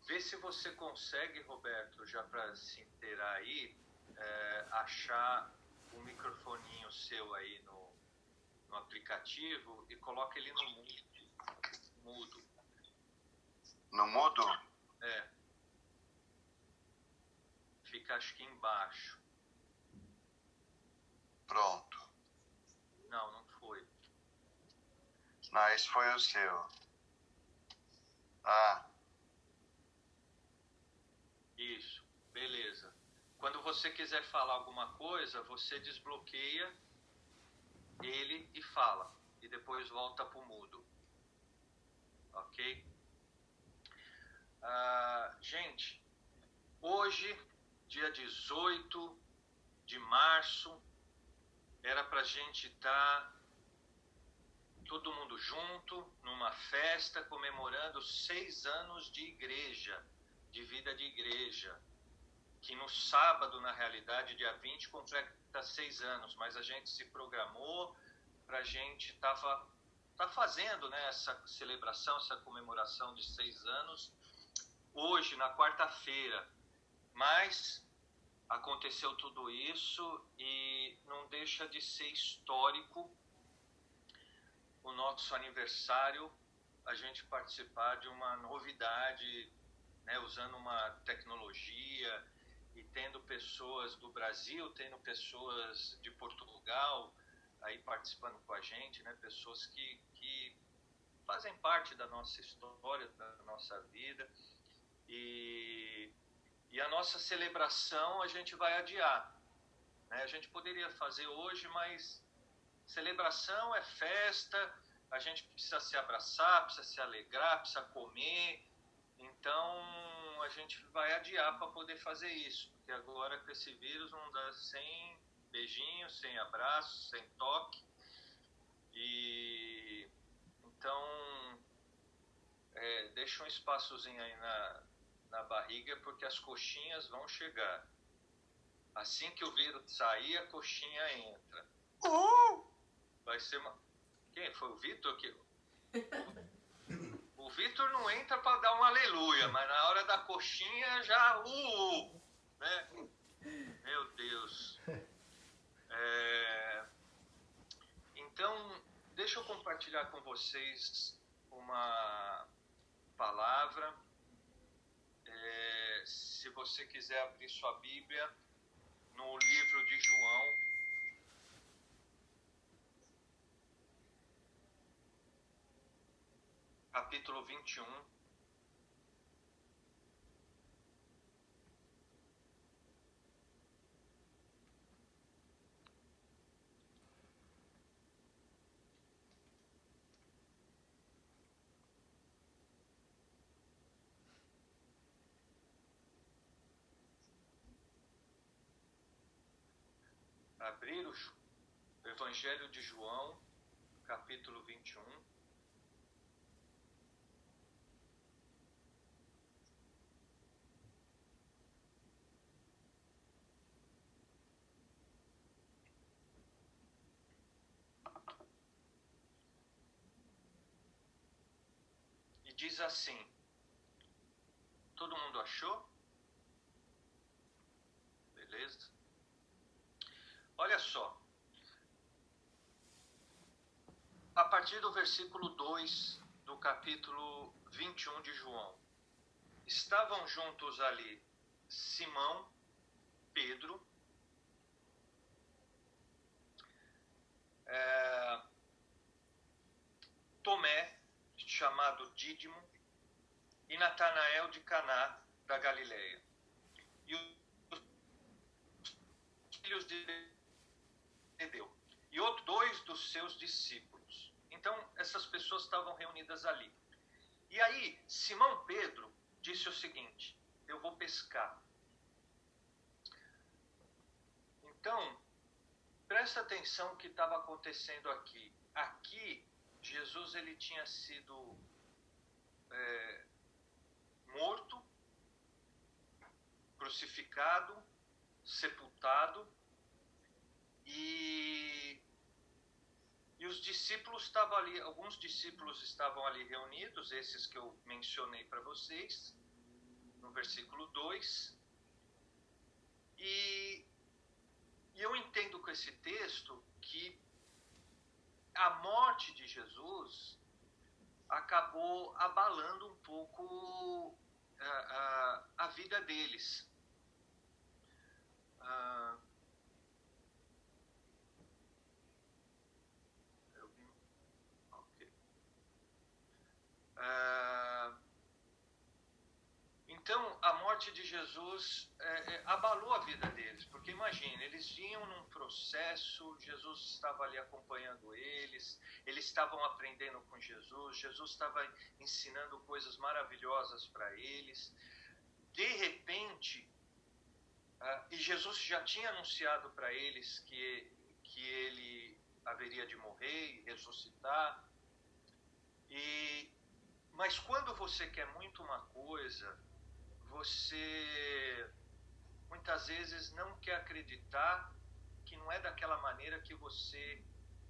Vê se você consegue, Roberto, já para se inteirar aí, achar o microfoninho seu aí no aplicativo e coloca ele no mudo. No mudo? Fica, acho que embaixo. Pronto. Não foi. Não, esse foi o seu. Ah. Isso, beleza. Quando você quiser falar alguma coisa, você desbloqueia ele e fala. E depois volta para o mudo. Ok? Gente, hoje, dia 18 de março, era para a gente estar todo mundo junto, numa festa, comemorando 6 anos de igreja, de vida de igreja, que no sábado, na realidade, dia 20, completa 6 anos, mas a gente se programou para a gente tá fazendo, né, essa celebração, essa comemoração de 6 anos, hoje, na quarta-feira, mas aconteceu tudo isso e não deixa de ser histórico o nosso aniversário, a gente participar de uma novidade, né, usando uma tecnologia e tendo pessoas do Brasil, tendo pessoas de Portugal aí participando com a gente, né, pessoas que fazem parte da nossa história, da nossa vida. E a nossa celebração a gente vai adiar, né? A gente poderia fazer hoje, mas celebração é festa, a gente precisa se abraçar, precisa se alegrar, precisa comer. Então a gente vai adiar para poder fazer isso, porque agora com esse vírus não dá sem beijinho, sem abraço, sem toque. E então deixa um espaçozinho aí na barriga, porque as coxinhas vão chegar. Assim que o vírus sair, a coxinha entra. Vai ser uma... Quem? Foi o Vitor? O Vitor não entra para dar um aleluia, mas na hora da coxinha já... né? Meu Deus. Então, deixa eu compartilhar com vocês uma palavra. Se você quiser abrir sua Bíblia no livro de João, capítulo 21. abrir o Evangelho de João, capítulo 21. E diz assim, todo mundo achou? Beleza? Olha só. A partir do versículo 2 do capítulo 21 de João. Estavam juntos ali Simão, Pedro, Tomé, chamado Dídimo, e Natanael de Caná da Galileia. E os filhos de Zebedeu. E outros 2 dos seus discípulos. Então, essas pessoas estavam reunidas ali. E aí, Simão Pedro disse o seguinte, eu vou pescar. Então, presta atenção no que estava acontecendo aqui. Aqui, Jesus ele tinha sido morto, crucificado, sepultado, e os discípulos estavam ali, alguns discípulos estavam ali reunidos, esses que eu mencionei para vocês, no versículo 2, e eu entendo com esse texto que a morte de Jesus acabou abalando um pouco a vida deles. Então, a morte de Jesus abalou a vida deles, porque imagine, eles vinham num processo, Jesus estava ali acompanhando eles estavam aprendendo com Jesus, Jesus estava ensinando coisas maravilhosas para eles. De repente, e Jesus já tinha anunciado para eles que ele haveria de morrer e ressuscitar, mas quando você quer muito uma coisa, você muitas vezes não quer acreditar que não é daquela maneira que você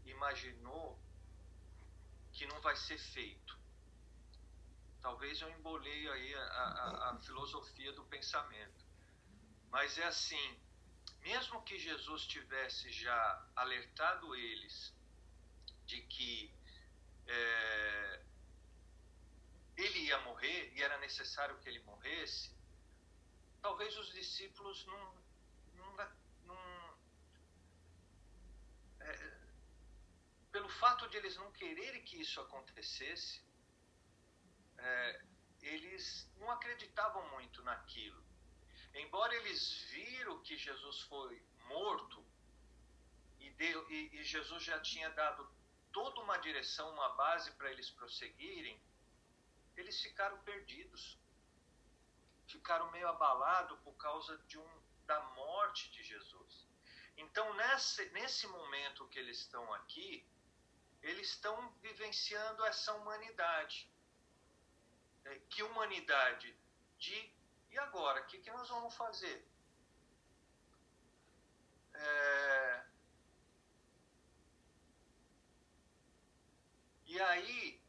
imaginou que não vai ser feito. Talvez eu embolei aí a filosofia do pensamento. Mas é assim, mesmo que Jesus tivesse já alertado eles de que ele ia morrer e era necessário que ele morresse, talvez os discípulos pelo fato de eles não quererem que isso acontecesse, eles não acreditavam muito naquilo. Embora eles viram que Jesus foi morto e Jesus já tinha dado toda uma direção, uma base para eles prosseguirem, eles ficaram perdidos. Ficaram meio abalados por causa da morte de Jesus. Então, nesse momento que eles estão aqui, eles estão vivenciando essa humanidade. Que humanidade? E agora? O que nós vamos fazer? E aí,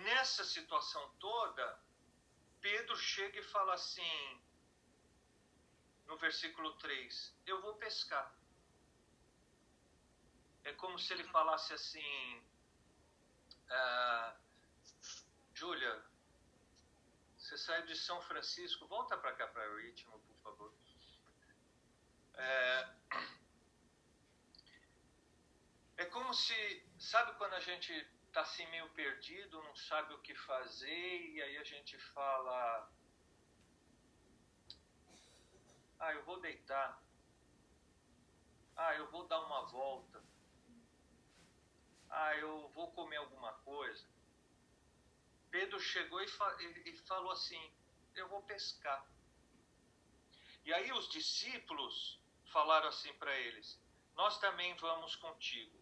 nessa situação toda, Pedro chega e fala assim, no versículo 3, eu vou pescar. É como se ele falasse assim, Júlia, você saiu de São Francisco, volta para cá, para o Ritmo, por favor. É como se, sabe quando a gente está assim meio perdido, não sabe o que fazer, e aí a gente fala, eu vou deitar, eu vou dar uma volta, eu vou comer alguma coisa. Pedro chegou e falou assim, eu vou pescar. E aí os discípulos falaram assim para eles: nós também vamos contigo.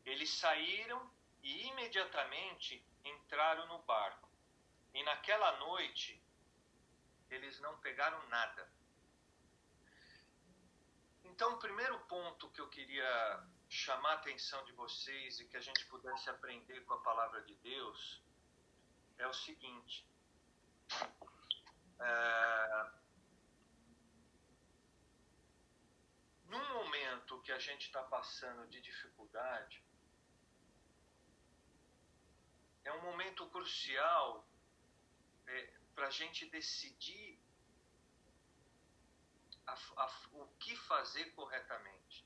Eles saíram e imediatamente entraram no barco. E naquela noite, eles não pegaram nada. Então, o primeiro ponto que eu queria chamar a atenção de vocês e que a gente pudesse aprender com a palavra de Deus é o seguinte: num momento que a gente está passando de dificuldade, é um momento crucial para a gente decidir o que fazer corretamente.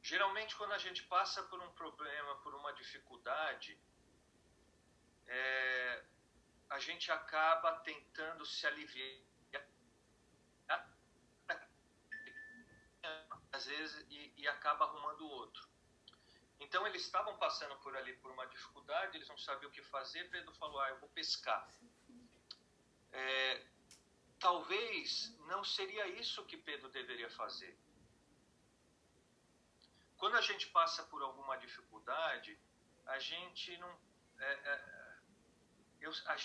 Geralmente, quando a gente passa por um problema, por uma dificuldade, a gente acaba tentando se aliviar, às vezes, e acaba arrumando outro. Então, eles estavam passando por ali por uma dificuldade, eles não sabiam o que fazer. Pedro falou: eu vou pescar. Talvez não seria isso que Pedro deveria fazer. Quando a gente passa por alguma dificuldade, a gente não, a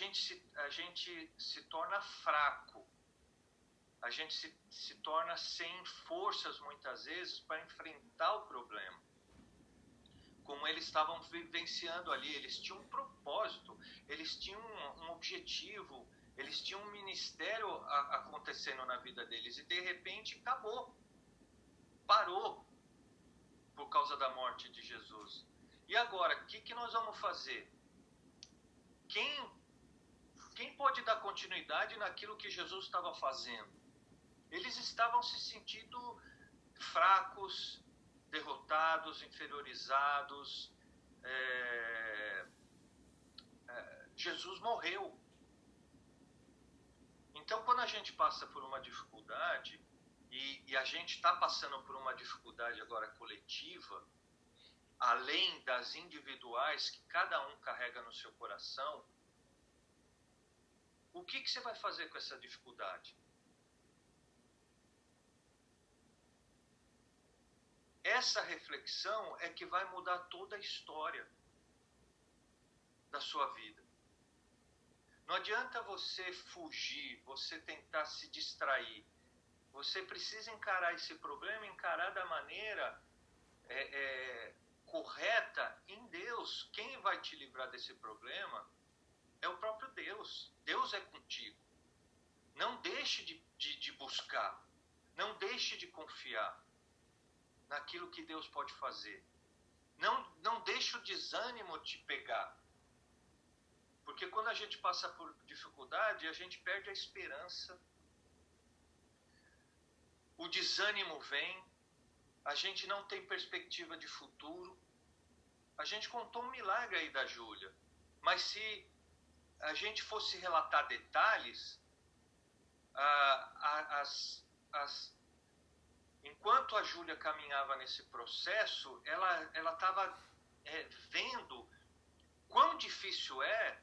gente se torna fraco. A gente se torna sem forças muitas vezes para enfrentar o problema. Como eles estavam vivenciando ali, eles tinham um propósito, eles tinham um objetivo, eles tinham um ministério acontecendo na vida deles e de repente acabou, parou por causa da morte de Jesus. E agora, o que nós vamos fazer? Quem pode dar continuidade naquilo que Jesus estava fazendo? Eles estavam se sentindo fracos, derrotados, inferiorizados. Jesus morreu. Então, quando a gente passa por uma dificuldade, e a gente está passando por uma dificuldade agora coletiva, além das individuais que cada um carrega no seu coração, o que você vai fazer com essa dificuldade? Essa reflexão é que vai mudar toda a história da sua vida. Não adianta você fugir, você tentar se distrair. Você precisa encarar esse problema, encarar da maneira correta em Deus. Quem vai te livrar desse problema é o próprio Deus. Deus é contigo. Não deixe de buscar. Não deixe de confiar naquilo que Deus pode fazer. Não deixe o desânimo te pegar. Porque quando a gente passa por dificuldade, a gente perde a esperança. O desânimo vem, a gente não tem perspectiva de futuro. A gente contou um milagre aí da Júlia, mas se a gente fosse relatar detalhes, enquanto a Júlia caminhava nesse processo, ela estava vendo quão difícil é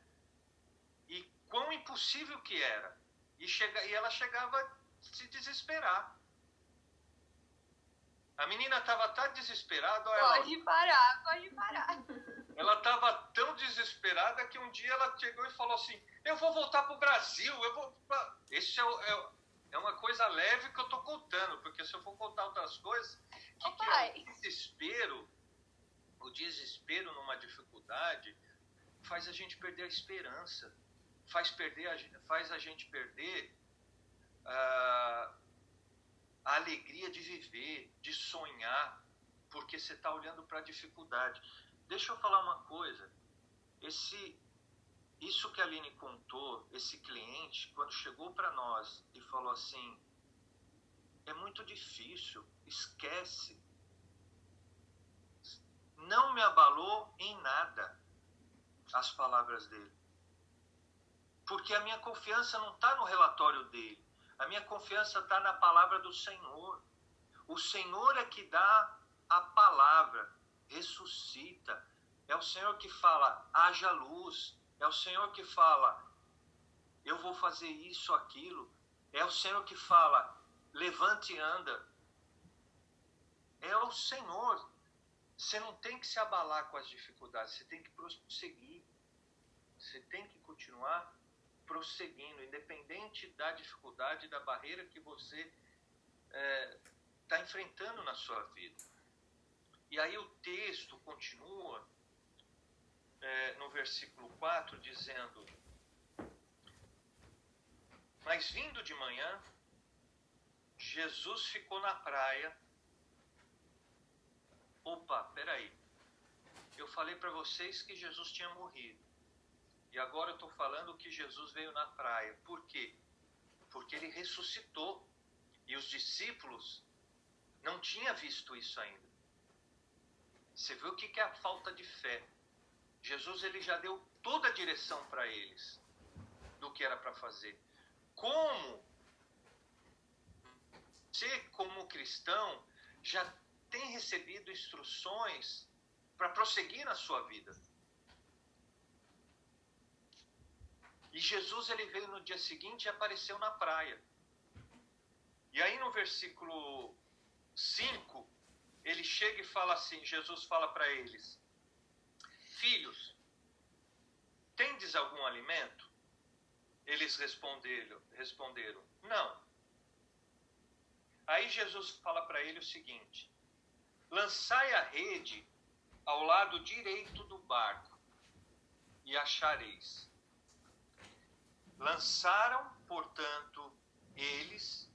e quão impossível que era. E ela chegava a se desesperar. A menina estava tão desesperada. Pode parar. Ela estava tão desesperada que um dia ela chegou e falou assim: eu vou voltar para o Brasil. Esse é uma coisa leve que eu estou contando, porque se eu for contar outras coisas, o desespero numa dificuldade faz a gente perder a esperança, faz a gente perder a alegria de viver, de sonhar, porque você está olhando para a dificuldade. Deixa eu falar uma coisa. Isso que a Aline contou, esse cliente, quando chegou para nós e falou assim: é muito difícil, esquece. Não me abalou em nada as palavras dele. Porque a minha confiança não está no relatório dele. A minha confiança está na palavra do Senhor. O Senhor é que dá a palavra, ressuscita. É o Senhor que fala: haja luz. É o Senhor que fala: eu vou fazer isso, aquilo. É o Senhor que fala: levanta e anda. É o Senhor. Você não tem que se abalar com as dificuldades, você tem que prosseguir. Você tem que continuar prosseguindo, independente da dificuldade, da barreira que você está enfrentando na sua vida. E aí o texto continua no versículo 4, dizendo: mas vindo de manhã, Jesus ficou na praia. Opa, peraí. Eu falei para vocês que Jesus tinha morrido. E agora eu estou falando que Jesus veio na praia. Por quê? Porque ele ressuscitou. E os discípulos não tinham visto isso ainda. Você vê o que é a falta de fé. Jesus ele já deu toda a direção para eles do que era para fazer. Como você, como cristão, já tem recebido instruções para prosseguir na sua vida. E Jesus ele veio no dia seguinte e apareceu na praia. E aí no versículo 5, ele chega e fala assim, Jesus fala para eles: filhos, tendes algum alimento? Eles responderam, não. Aí Jesus fala para ele o seguinte: lançai a rede ao lado direito do barco e achareis. Lançaram, portanto, eles,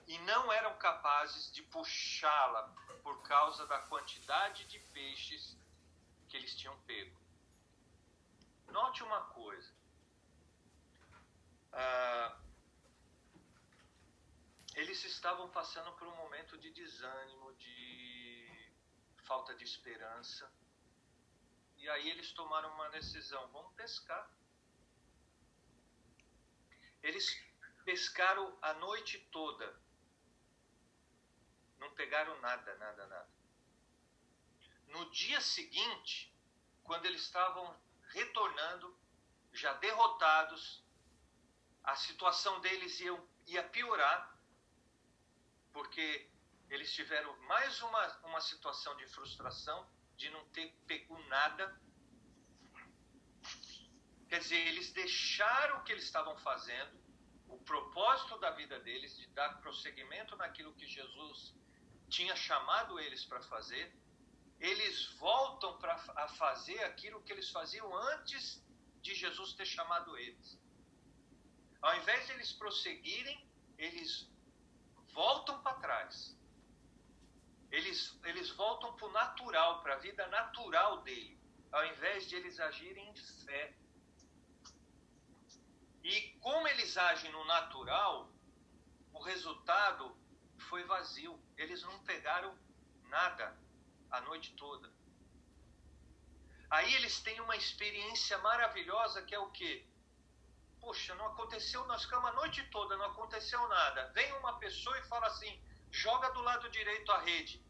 e não eram capazes de puxá-la por causa da quantidade de peixes que eles tinham pego. Note uma coisa. Eles estavam passando por um momento de desânimo, de falta de esperança. E aí eles tomaram uma decisão: vamos pescar. Eles pescaram a noite toda. Não pegaram nada. No dia seguinte, quando eles estavam retornando, já derrotados, a situação deles ia piorar, porque eles tiveram mais uma situação de frustração, de não ter pego nada. Quer dizer, eles deixaram o que eles estavam fazendo, o propósito da vida deles, de dar prosseguimento naquilo que Jesus tinha chamado eles para fazer. Eles voltam a fazer aquilo que eles faziam antes de Jesus ter chamado eles. Ao invés de eles prosseguirem, eles voltam para trás. Eles voltam para o natural, para a vida natural dele, ao invés de eles agirem em fé. E como eles agem no natural, o resultado foi vazio. Eles não pegaram nada a noite toda. Aí eles têm uma experiência maravilhosa, que é o quê? Poxa, não aconteceu, nós ficamos a noite toda, não aconteceu nada. Vem uma pessoa e fala assim: joga do lado direito a rede.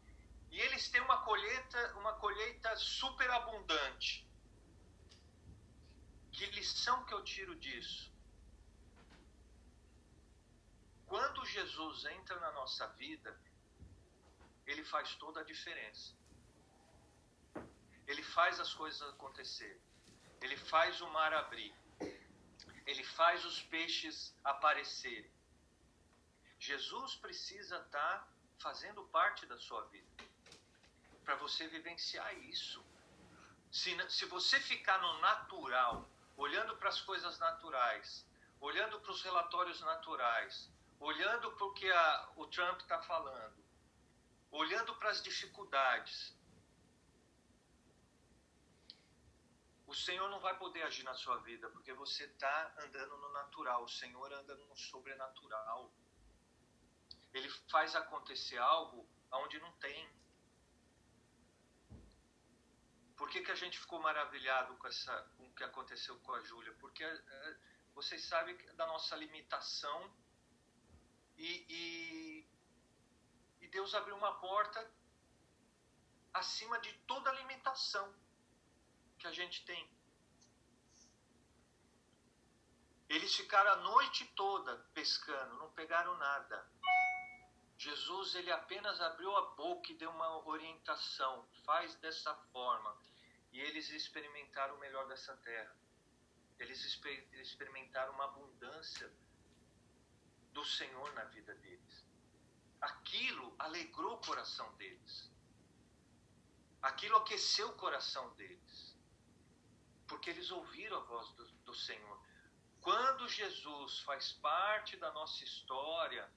E eles têm uma colheita super abundante. Que lição que eu tiro disso? Quando Jesus entra na nossa vida, ele faz toda a diferença. Ele faz as coisas acontecerem. Ele faz o mar abrir. Ele faz os peixes aparecerem. Jesus precisa estar fazendo parte da sua vida, para você vivenciar isso. Se você ficar no natural, olhando para as coisas naturais, olhando para os relatórios naturais, olhando para o que o Trump está falando, olhando para as dificuldades, o Senhor não vai poder agir na sua vida, porque você está andando no natural. O Senhor anda no sobrenatural. Ele faz acontecer algo onde não tem. Por que a gente ficou maravilhado com o que aconteceu com a Júlia? Porque vocês sabem da nossa limitação e Deus abriu uma porta acima de toda a limitação que a gente tem. Eles ficaram a noite toda pescando, não pegaram nada. Jesus, ele apenas abriu a boca e deu uma orientação. Faz dessa forma. E eles experimentaram o melhor dessa terra. Eles experimentaram uma abundância do Senhor na vida deles. Aquilo alegrou o coração deles. Aquilo aqueceu o coração deles. Porque eles ouviram a voz do Senhor. Quando Jesus faz parte da nossa história,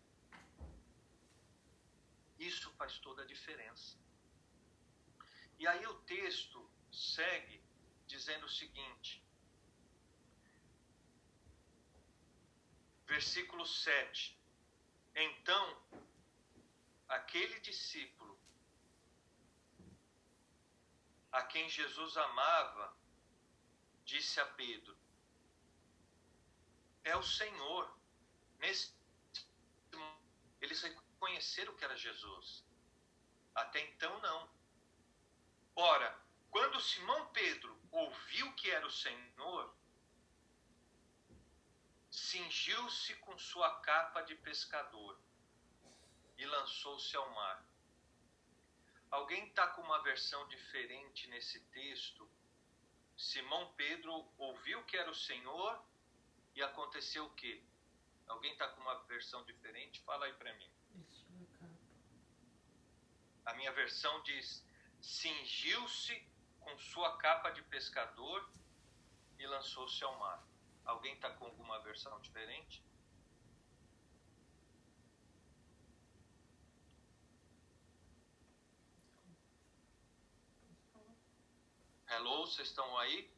isso faz toda a diferença. E aí o texto segue dizendo o seguinte, versículo 7. Então, aquele discípulo a quem Jesus amava, disse a Pedro, é o Senhor. Eles reconheceram que era Jesus. Até então, não. Ora, quando Simão Pedro ouviu que era o Senhor, cingiu-se com sua capa de pescador e lançou-se ao mar. Alguém está com uma versão diferente nesse texto? Simão Pedro ouviu que era o Senhor e aconteceu o quê? Alguém está com uma versão diferente? Fala aí para mim. A minha versão diz, cingiu-se com sua capa de pescador e lançou-se ao mar. Alguém está com alguma versão diferente? Hello, vocês estão aí?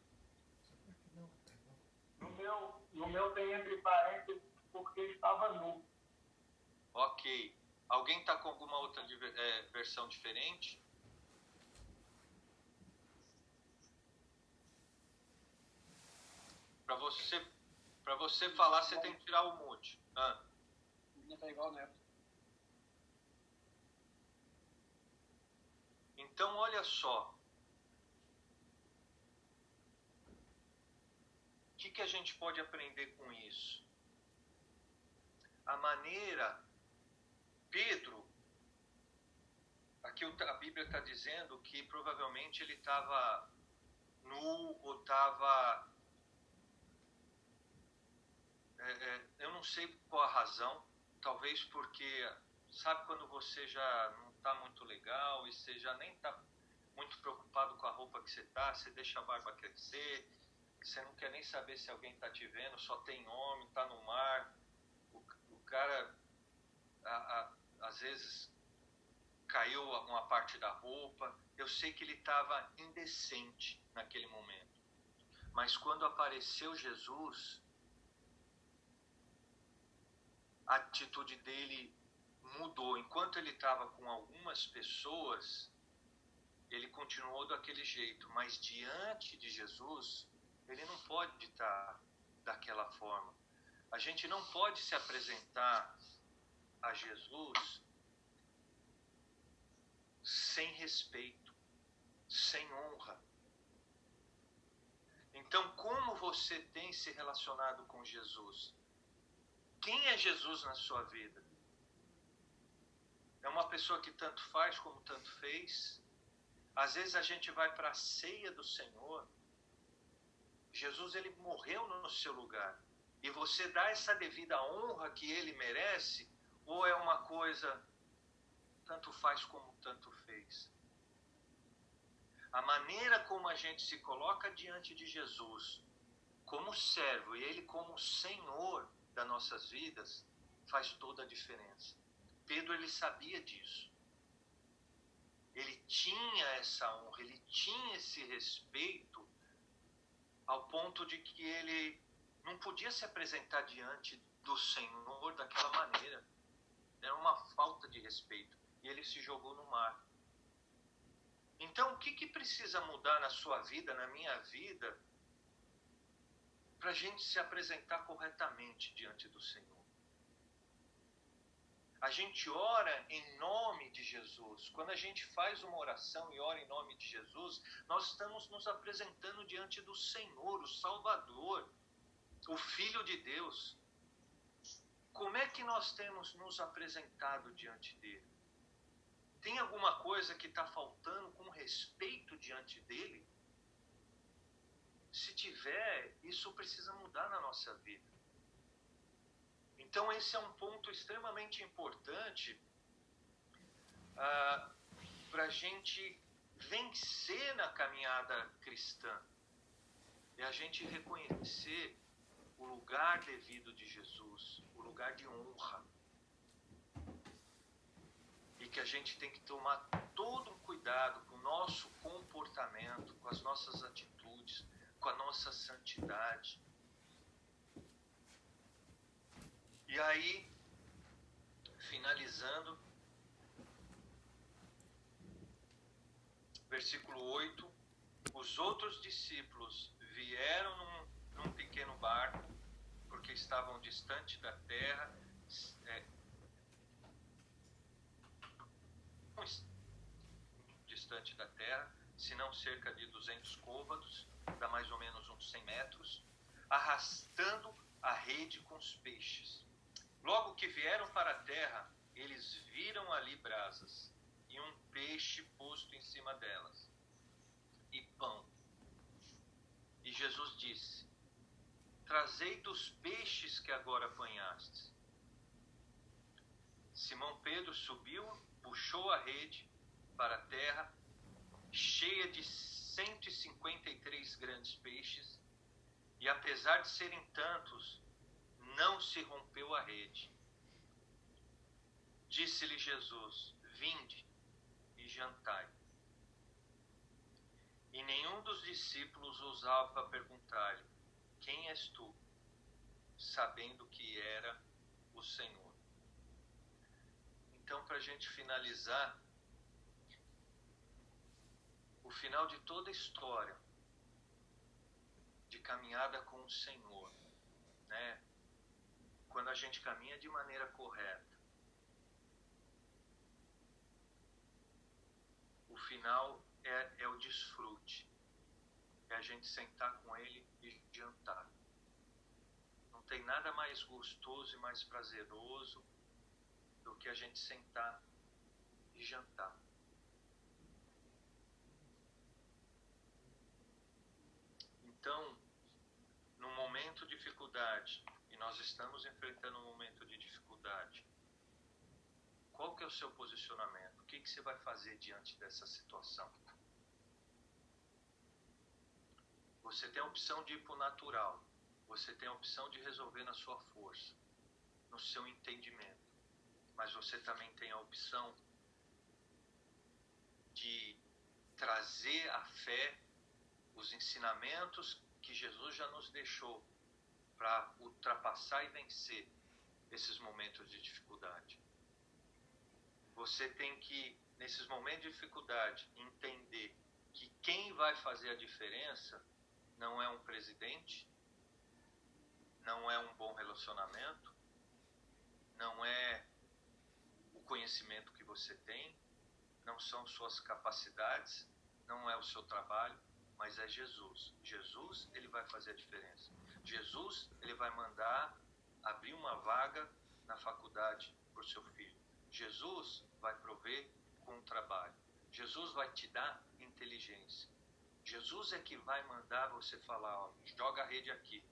No meu tem entre parênteses porque estava nu. Ok. Alguém está com alguma outra versão diferente? Para você falar, você tem que tirar o mute. Está igual o Neto. Então, olha só. O que a gente pode aprender com isso? A maneira... Pedro, aqui a Bíblia está dizendo que provavelmente ele estava nu ou estava... eu não sei qual a razão, talvez porque, sabe quando você já não está muito legal e você já nem está muito preocupado com a roupa que você está, você deixa a barba crescer, você não quer nem saber se alguém está te vendo, só tem homem, está no mar, o cara... às vezes caiu uma parte da roupa. Eu sei que ele estava indecente naquele momento. Mas quando apareceu Jesus, a atitude dele mudou. Enquanto ele estava com algumas pessoas, ele continuou daquele jeito. Mas diante de Jesus, ele não pode estar daquela forma. A gente não pode se apresentar a Jesus sem respeito, sem honra. Então, como você tem se relacionado com Jesus? Quem é Jesus na sua vida? É uma pessoa que tanto faz como tanto fez? Às vezes a gente vai para a ceia do Senhor. Jesus, ele morreu no seu lugar. E você dá essa devida honra que ele merece? Ou é uma coisa, tanto faz como tanto fez? A maneira como a gente se coloca diante de Jesus, como servo, e ele como Senhor das nossas vidas, faz toda a diferença. Pedro, ele sabia disso. Ele tinha essa honra, ele tinha esse respeito, ao ponto de que ele não podia se apresentar diante do Senhor daquela maneira. Era uma falta de respeito. E ele se jogou no mar. Então, o que precisa mudar na sua vida, na minha vida, para a gente se apresentar corretamente diante do Senhor? A gente ora em nome de Jesus. Quando a gente faz uma oração e ora em nome de Jesus, nós estamos nos apresentando diante do Senhor, o Salvador. o Filho de Deus, como é que nós temos nos apresentado diante dele? Tem alguma coisa que está faltando com respeito diante dele? Se tiver, isso precisa mudar na nossa vida. Então esse é um ponto extremamente importante para a gente vencer na caminhada cristã. É a gente reconhecer o lugar devido de Jesus, o lugar de honra. E que a gente tem que tomar todo um cuidado com o nosso comportamento, com as nossas atitudes, com a nossa santidade. E aí, finalizando, versículo 8, os outros discípulos vieram num pequeno barco, porque estavam distante da terra, distante da terra, se não cerca de 200 côvados, dá mais ou menos uns 100 metros, arrastando a rede com os peixes. Logo que vieram para a terra, eles viram ali brasas e um peixe posto em cima delas, e pão. E Jesus disse: trazei dos peixes que agora apanhastes. Simão Pedro subiu, puxou a rede para a terra, cheia de 153 grandes peixes, e apesar de serem tantos, não se rompeu a rede. Disse-lhe Jesus: vinde e jantai. E nenhum dos discípulos ousava perguntar-lhe: quem és tu? Sabendo que era o Senhor. Então, para a gente finalizar, o final de toda a história de caminhada com o Senhor, né? Quando a gente caminha de maneira correta, o final é o desfrute, é a gente sentar com Ele e jantar. Não tem nada mais gostoso e mais prazeroso do que a gente sentar e jantar. Então, num momento de dificuldade, e nós estamos enfrentando um momento de dificuldade, qual que é o seu posicionamento? O que você vai fazer diante dessa situação? Você tem a opção de ir para o natural, você tem a opção de resolver na sua força, no seu entendimento, mas você também tem a opção de trazer a fé, os ensinamentos que Jesus já nos deixou para ultrapassar e vencer esses momentos de dificuldade. Você tem que, nesses momentos de dificuldade, entender que quem vai fazer a diferença não é um presidente, não é um bom relacionamento, não é o conhecimento que você tem, não são suas capacidades, não é o seu trabalho, mas é Jesus. Jesus, ele vai fazer a diferença. Jesus, ele vai mandar abrir uma vaga na faculdade para o seu filho. Jesus vai prover com o trabalho. Jesus vai te dar inteligência. Jesus é que vai mandar você falar: ó, joga a rede aqui.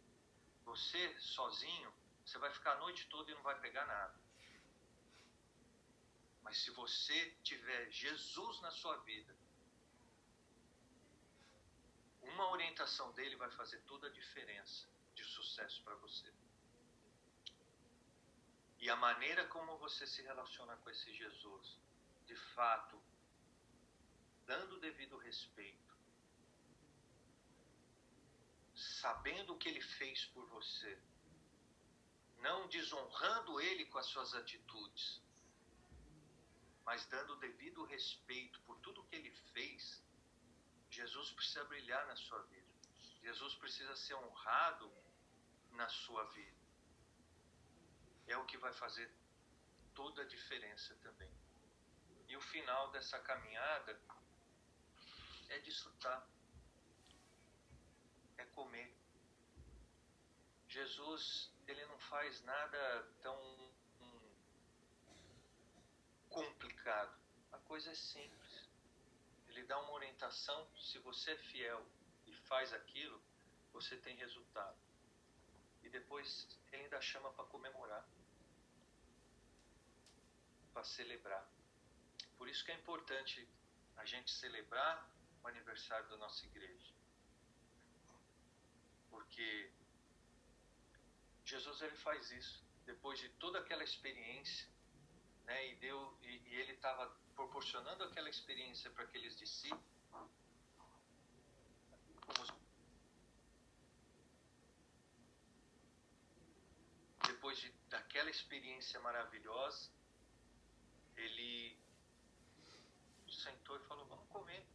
Você, sozinho, você vai ficar a noite toda e não vai pegar nada. Mas se você tiver Jesus na sua vida, uma orientação dele vai fazer toda a diferença de sucesso para você. E a maneira como você se relaciona com esse Jesus, de fato, dando o devido respeito, sabendo o que ele fez por você, não desonrando ele com as suas atitudes, mas dando o devido respeito por tudo que ele fez, Jesus precisa brilhar na sua vida. Jesus precisa ser honrado na sua vida. É o que vai fazer toda a diferença também. E o final dessa caminhada é desfrutar, é comer. Jesus, ele não faz nada tão complicado. A coisa é simples. Ele dá uma orientação, se você é fiel e faz aquilo, você tem resultado. E depois ele ainda chama para comemorar, para celebrar. Por isso que é importante a gente celebrar o aniversário da nossa igreja. Porque Jesus, ele faz isso. Depois de toda aquela experiência, né, e ele estava proporcionando aquela experiência para aqueles discípulos, depois daquela experiência maravilhosa, ele sentou e falou: vamos comer,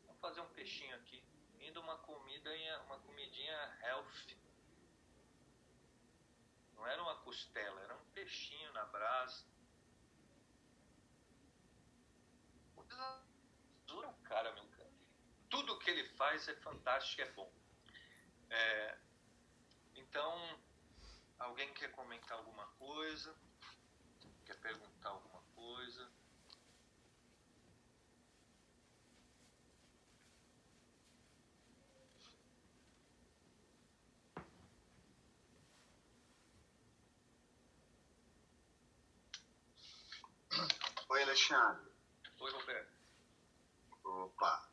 vamos fazer um peixinho aqui, ainda uma comidinha healthy. Não era uma costela, era um peixinho na brasa. O cara, meu cara, tudo que ele faz é fantástico, é bom. Então, alguém quer comentar alguma coisa? Quer perguntar alguma coisa? Oi, Alexandre. Oi, Roberto. Opa.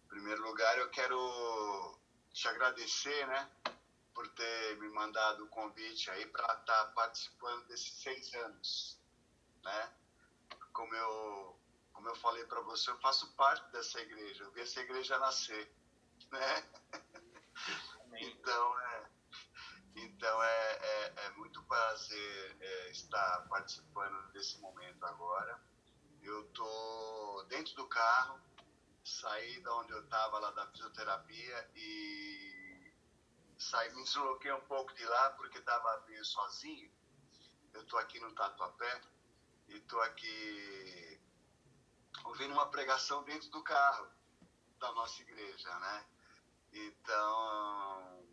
Em primeiro lugar, eu quero te agradecer, né, por ter me mandado o convite aí para estar participando desses 6 anos, né? Como eu falei para você, eu faço parte dessa igreja, eu vi essa igreja nascer, né? Então é muito prazer estar participando desse momento agora. Eu tô dentro do carro, saí da onde eu estava lá da fisioterapia e me desloquei um pouco de lá porque estava meio sozinho. Eu tô aqui no Tatuapé e tô aqui ouvindo uma pregação dentro do carro da nossa igreja, né? Então,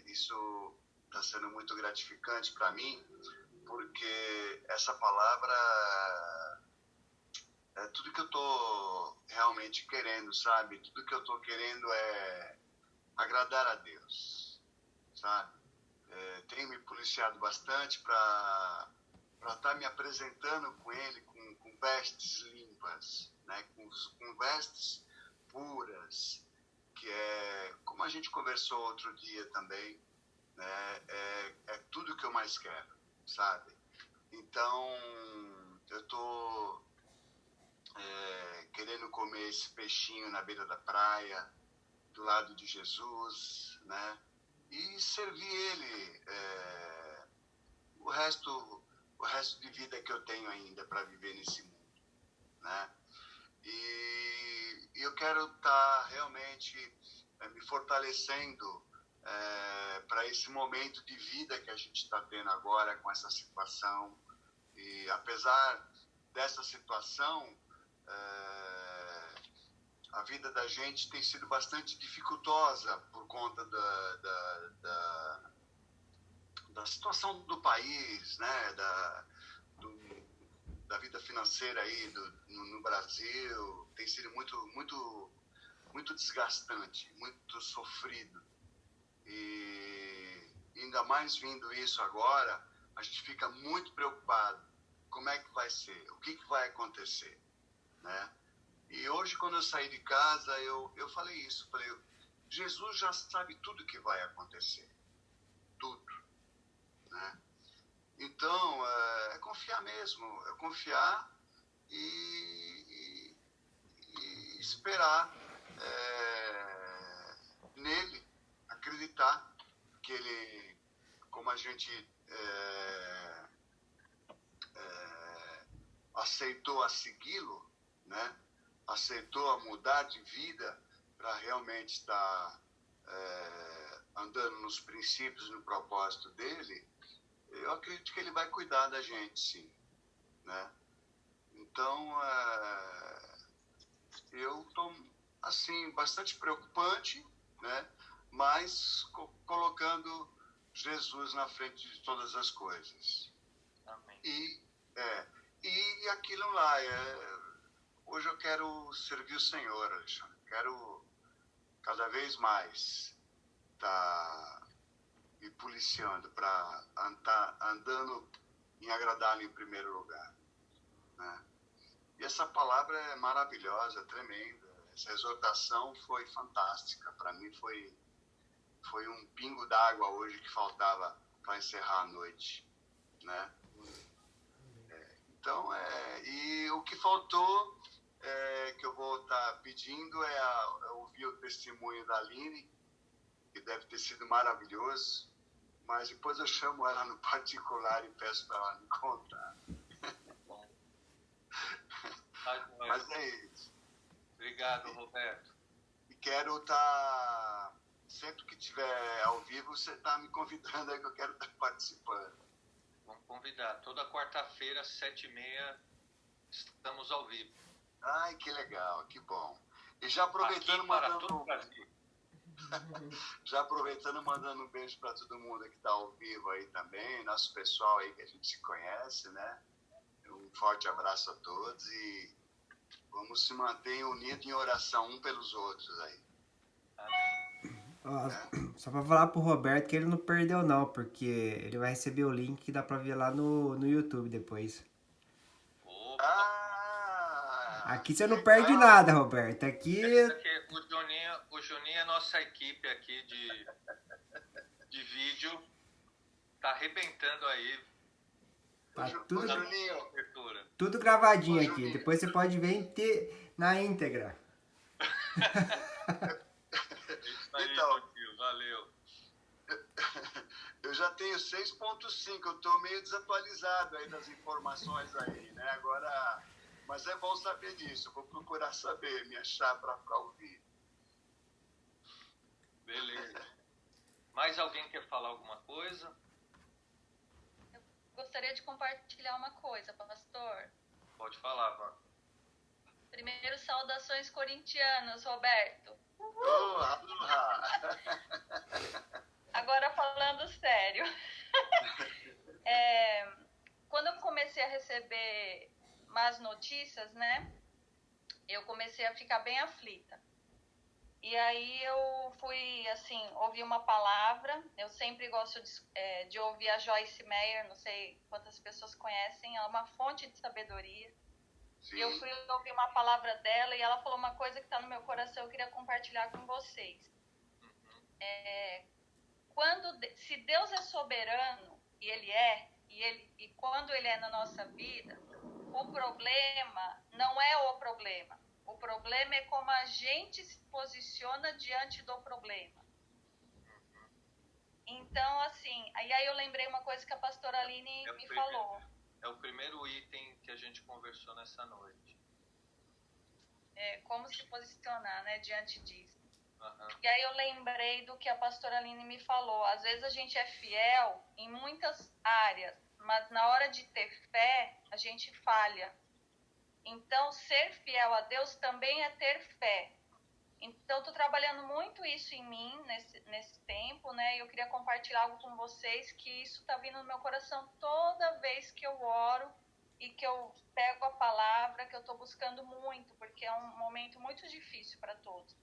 isso está sendo muito gratificante para mim, porque essa palavra é tudo que eu tô realmente querendo, sabe? Tudo que eu tô querendo é agradar a Deus, sabe? Tenho me policiado bastante para estar me apresentando com Ele com vestes limpas, né? Com vestes puras, que é como a gente conversou outro dia também, né? É tudo que eu mais quero, sabe? Então, eu tô querendo comer esse peixinho na beira da praia, do lado de Jesus, né? E servir Ele o resto de vida que eu tenho ainda para viver nesse mundo, né? E eu quero estar realmente me fortalecendo para esse momento de vida que a gente está tendo agora com essa situação. E apesar dessa situação, a vida da gente tem sido bastante dificultosa por conta da situação do país, né? Da vida financeira aí no Brasil. Tem sido muito desgastante, muito sofrido. E ainda mais vindo isso agora, a gente fica muito preocupado. Como é que vai ser? O que vai acontecer? Né? E hoje, quando eu saí de casa, eu falei isso. Falei, Jesus já sabe tudo o que vai acontecer. Tudo. Né? Então, é confiar mesmo. É confiar e esperar nele, acreditar que ele, como a gente aceitou a segui-lo, né? Aceitou a mudar de vida para realmente estar andando nos princípios, no propósito dele, eu acredito que ele vai cuidar da gente, sim, né? Então, eu estou, assim, bastante preocupante, né? Mas colocando Jesus na frente de todas as coisas. Amém. E aquilo lá, hoje eu quero servir o Senhor, Alexandre. Quero cada vez mais estar me policiando para andando em agradá-lo em primeiro lugar, né? E essa palavra é maravilhosa, tremenda. Essa exortação foi fantástica. Para mim foi um pingo d'água hoje que faltava para encerrar a noite, né? Então, e o que faltou, que eu vou estar pedindo, é ouvir o testemunho da Aline, que deve ter sido maravilhoso, mas depois eu chamo ela no particular e peço para ela me contar. Mas é isso. Obrigado, Roberto. E quero estar, sempre que tiver ao vivo, você está me convidando aí que eu quero estar participando. Vamos convidar. Toda quarta-feira, 7h30, estamos ao vivo. Ai, que legal, que bom. E já aproveitando, Aqui para todo o Brasil. Já aproveitando, mandando um beijo para todo mundo que está ao vivo aí também, nosso pessoal aí que a gente se conhece, né? Um forte abraço a todos e vamos se manter unidos em oração um pelos outros aí. Amém. Ó, só pra falar pro Roberto que ele não perdeu não, porque ele vai receber o link que dá pra ver lá no YouTube depois. Aqui você não perde nada, Roberto. Aqui O Juninho é nossa equipe aqui de vídeo. Tá arrebentando aí. tá Juninho. tudo gravadinho aqui. Depois você pode ver na íntegra. Isso aí, Então, Juninho, valeu. Eu já tenho 6.5, eu tô meio desatualizado aí das informações aí, né? Agora, mas é bom saber disso, eu vou procurar saber, me achar para ouvir. Beleza. Mais alguém quer falar alguma coisa? Gostaria de compartilhar uma coisa, pastor. Pode falar, Van. Primeiro, saudações corintianas, Roberto. Agora falando sério. Quando eu comecei a receber más notícias, né? Eu comecei a ficar bem aflita. E aí eu fui, assim, ouvir uma palavra. Eu sempre gosto de ouvir a Joyce Meyer, não sei quantas pessoas conhecem, ela é uma fonte de sabedoria. Sim. E eu fui ouvir uma palavra dela e ela falou uma coisa que está no meu coração, eu queria compartilhar com vocês. Se Deus é soberano, e Ele é, e quando Ele é na nossa vida, o problema não é o problema. O problema é como a gente se posiciona diante do problema. Então, assim, aí eu lembrei uma coisa que a pastora Aline me falou. É o primeiro item que a gente conversou nessa noite. Como se posicionar, né, diante disso. Uhum. E aí eu lembrei do que a pastora Aline me falou. Às vezes a gente é fiel em muitas áreas, mas na hora de ter fé, a gente falha. Então, ser fiel a Deus também é ter fé. Então, estou trabalhando muito isso em mim nesse tempo, né? E eu queria compartilhar algo com vocês, que isso está vindo no meu coração toda vez que eu oro e que eu pego a palavra, que eu estou buscando muito, porque é um momento muito difícil para todos.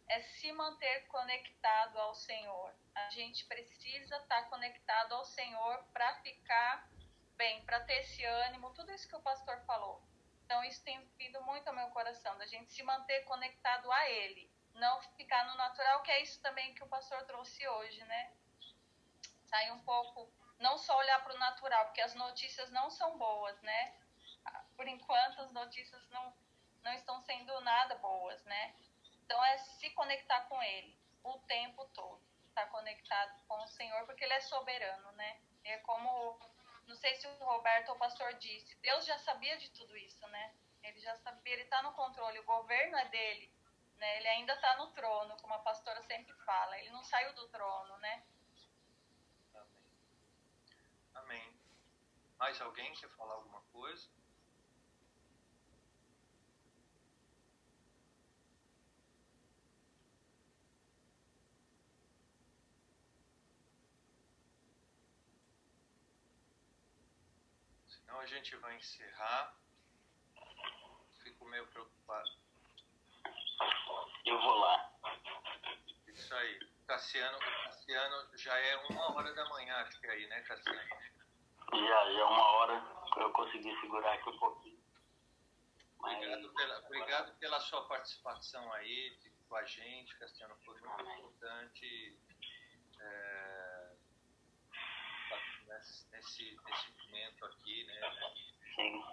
É se manter conectado ao Senhor. A gente precisa estar conectado ao Senhor para ficar bem, para ter esse ânimo, tudo isso que o pastor falou. Então, isso tem vindo muito ao meu coração, da gente se manter conectado a Ele, não ficar no natural, que é isso também que o pastor trouxe hoje, né? Sair um pouco, não só olhar para o natural, porque as notícias não são boas, né? Por enquanto, as notícias não estão sendo nada boas, né? Então, é se conectar com Ele o tempo todo, estar conectado com o Senhor, porque Ele é soberano, né? É como... Não sei se o Roberto ou o pastor disse, Deus já sabia de tudo isso, né? Ele já sabia, Ele está no controle, o governo é dele, né? Ele ainda está no trono, como a pastora sempre fala, Ele não saiu do trono, né? Amém. Amém. Mais alguém quer falar alguma coisa? Então a gente vai encerrar. Fico meio preocupado. Eu vou lá. Isso aí. Cassiano já é 1h da manhã, acho que é aí, né, Cassiano? Já é 1 hora que eu consegui segurar aqui um pouquinho. Mas... Obrigado pela sua participação aí com a gente, Cassiano. Foi muito importante nesse momento aqui, né? Sim.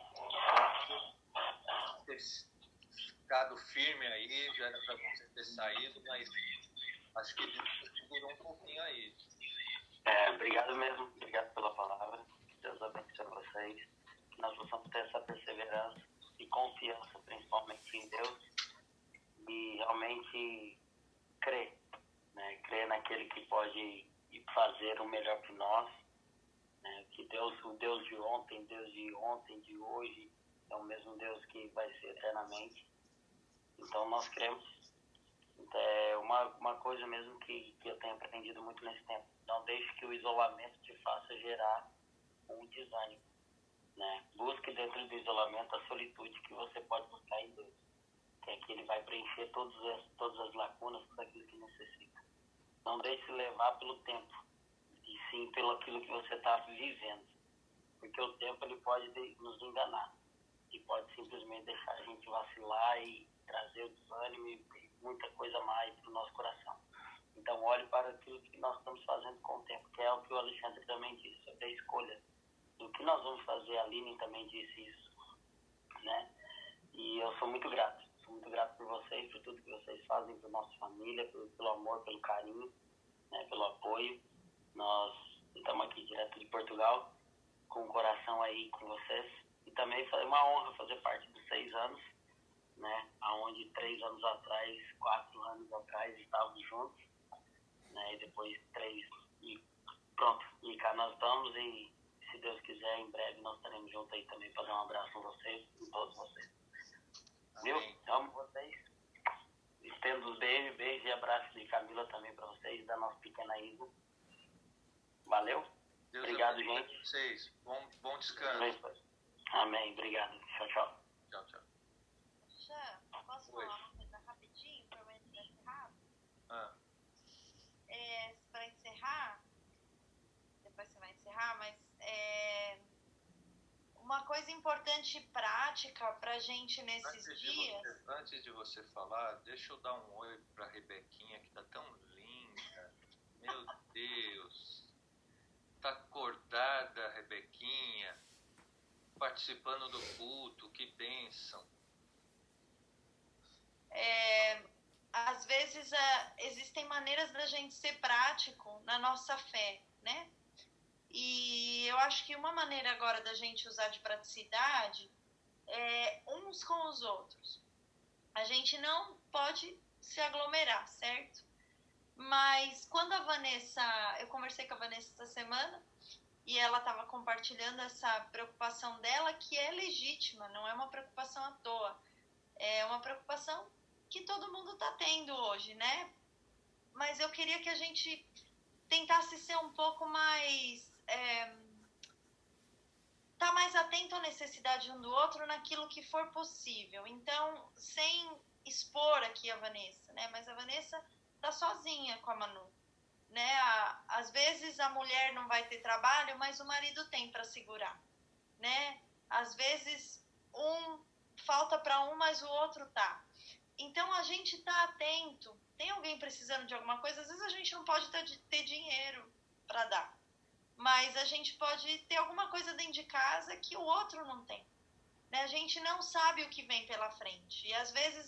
Ter ficado firme aí, já era para você ter saído, mas acho que segurou um pouquinho aí. Obrigado mesmo. Obrigado pela palavra. Deus abençoe vocês. Que nós possamos ter essa perseverança e confiança, principalmente em Deus, e realmente crer, né? Crer naquele que pode fazer o melhor por nós, né? Que o Deus de ontem, de hoje, é o mesmo Deus que vai ser eternamente. Então nós cremos. Então, é uma coisa mesmo que eu tenho aprendido muito nesse tempo. Não deixe que o isolamento te faça gerar um desânimo, né? Busque dentro do isolamento a solitude que você pode buscar em Deus, que é que Ele vai preencher todas as lacunas, tudo aquilo que necessita. Não deixe se levar pelo tempo, e sim pelo aquilo que você está vivendo, porque o tempo ele pode nos enganar e pode simplesmente deixar a gente vacilar e trazer o desânimo e muita coisa mais para o nosso coração. Então olhe para aquilo que nós estamos fazendo com o tempo, que é o que o Alexandre também disse, sobre a escolha do que nós vamos fazer. A Aline também disse isso, né? E eu sou muito grato por vocês, por tudo que vocês fazem, por nossa família, pelo amor, pelo carinho, né? Pelo apoio. Nós estamos aqui direto de Portugal, com o coração aí com vocês, e também foi uma honra fazer parte dos 6 anos, né? Onde 3 anos atrás, 4 anos atrás estávamos juntos, né? E depois 3 e pronto, e cá nós estamos, e se Deus quiser, em breve nós estaremos juntos aí também para dar um abraço a vocês, a todos vocês. Viu? Amo vocês. Estendo os beijos e abraços de Camila também para vocês, da nossa pequena Isa. Valeu? Deus obrigado, abençoe gente. Vocês. Bom descanso. Amém. Obrigado. Tchau, tchau. Tchau, tchau. Xan, posso Oi. falar uma coisa rapidinho para eu encerrar? Para encerrar, depois você vai encerrar, mas uma coisa importante e prática pra gente nesses dias. Antes de você falar, deixa eu dar um oi pra Rebequinha, que tá tão linda. Meu Deus. Tá acordada, Rebequinha. Participando do culto, que bênção. Às vezes existem maneiras da gente ser prático na nossa fé, né? E eu acho que uma maneira agora da gente usar de praticidade é uns com os outros. A gente não pode se aglomerar, certo? Mas quando a Vanessa, eu conversei com a Vanessa essa semana e ela estava compartilhando essa preocupação dela, que é legítima, não é uma preocupação à toa. É uma preocupação que todo mundo está tendo hoje, né? Mas eu queria que a gente tentasse ser um pouco mais... tá mais atento à necessidade um do outro naquilo que for possível. Então, sem expor aqui a Vanessa, né? Mas a Vanessa tá sozinha com a Manu, né? Às vezes a mulher não vai ter trabalho, mas o marido tem para segurar, né? Às vezes falta para um, mas o outro tá. Então a gente tá atento. Tem alguém precisando de alguma coisa? Às vezes a gente não pode ter dinheiro para dar, mas a gente pode ter alguma coisa dentro de casa que o outro não tem, né? A gente não sabe o que vem pela frente. E às vezes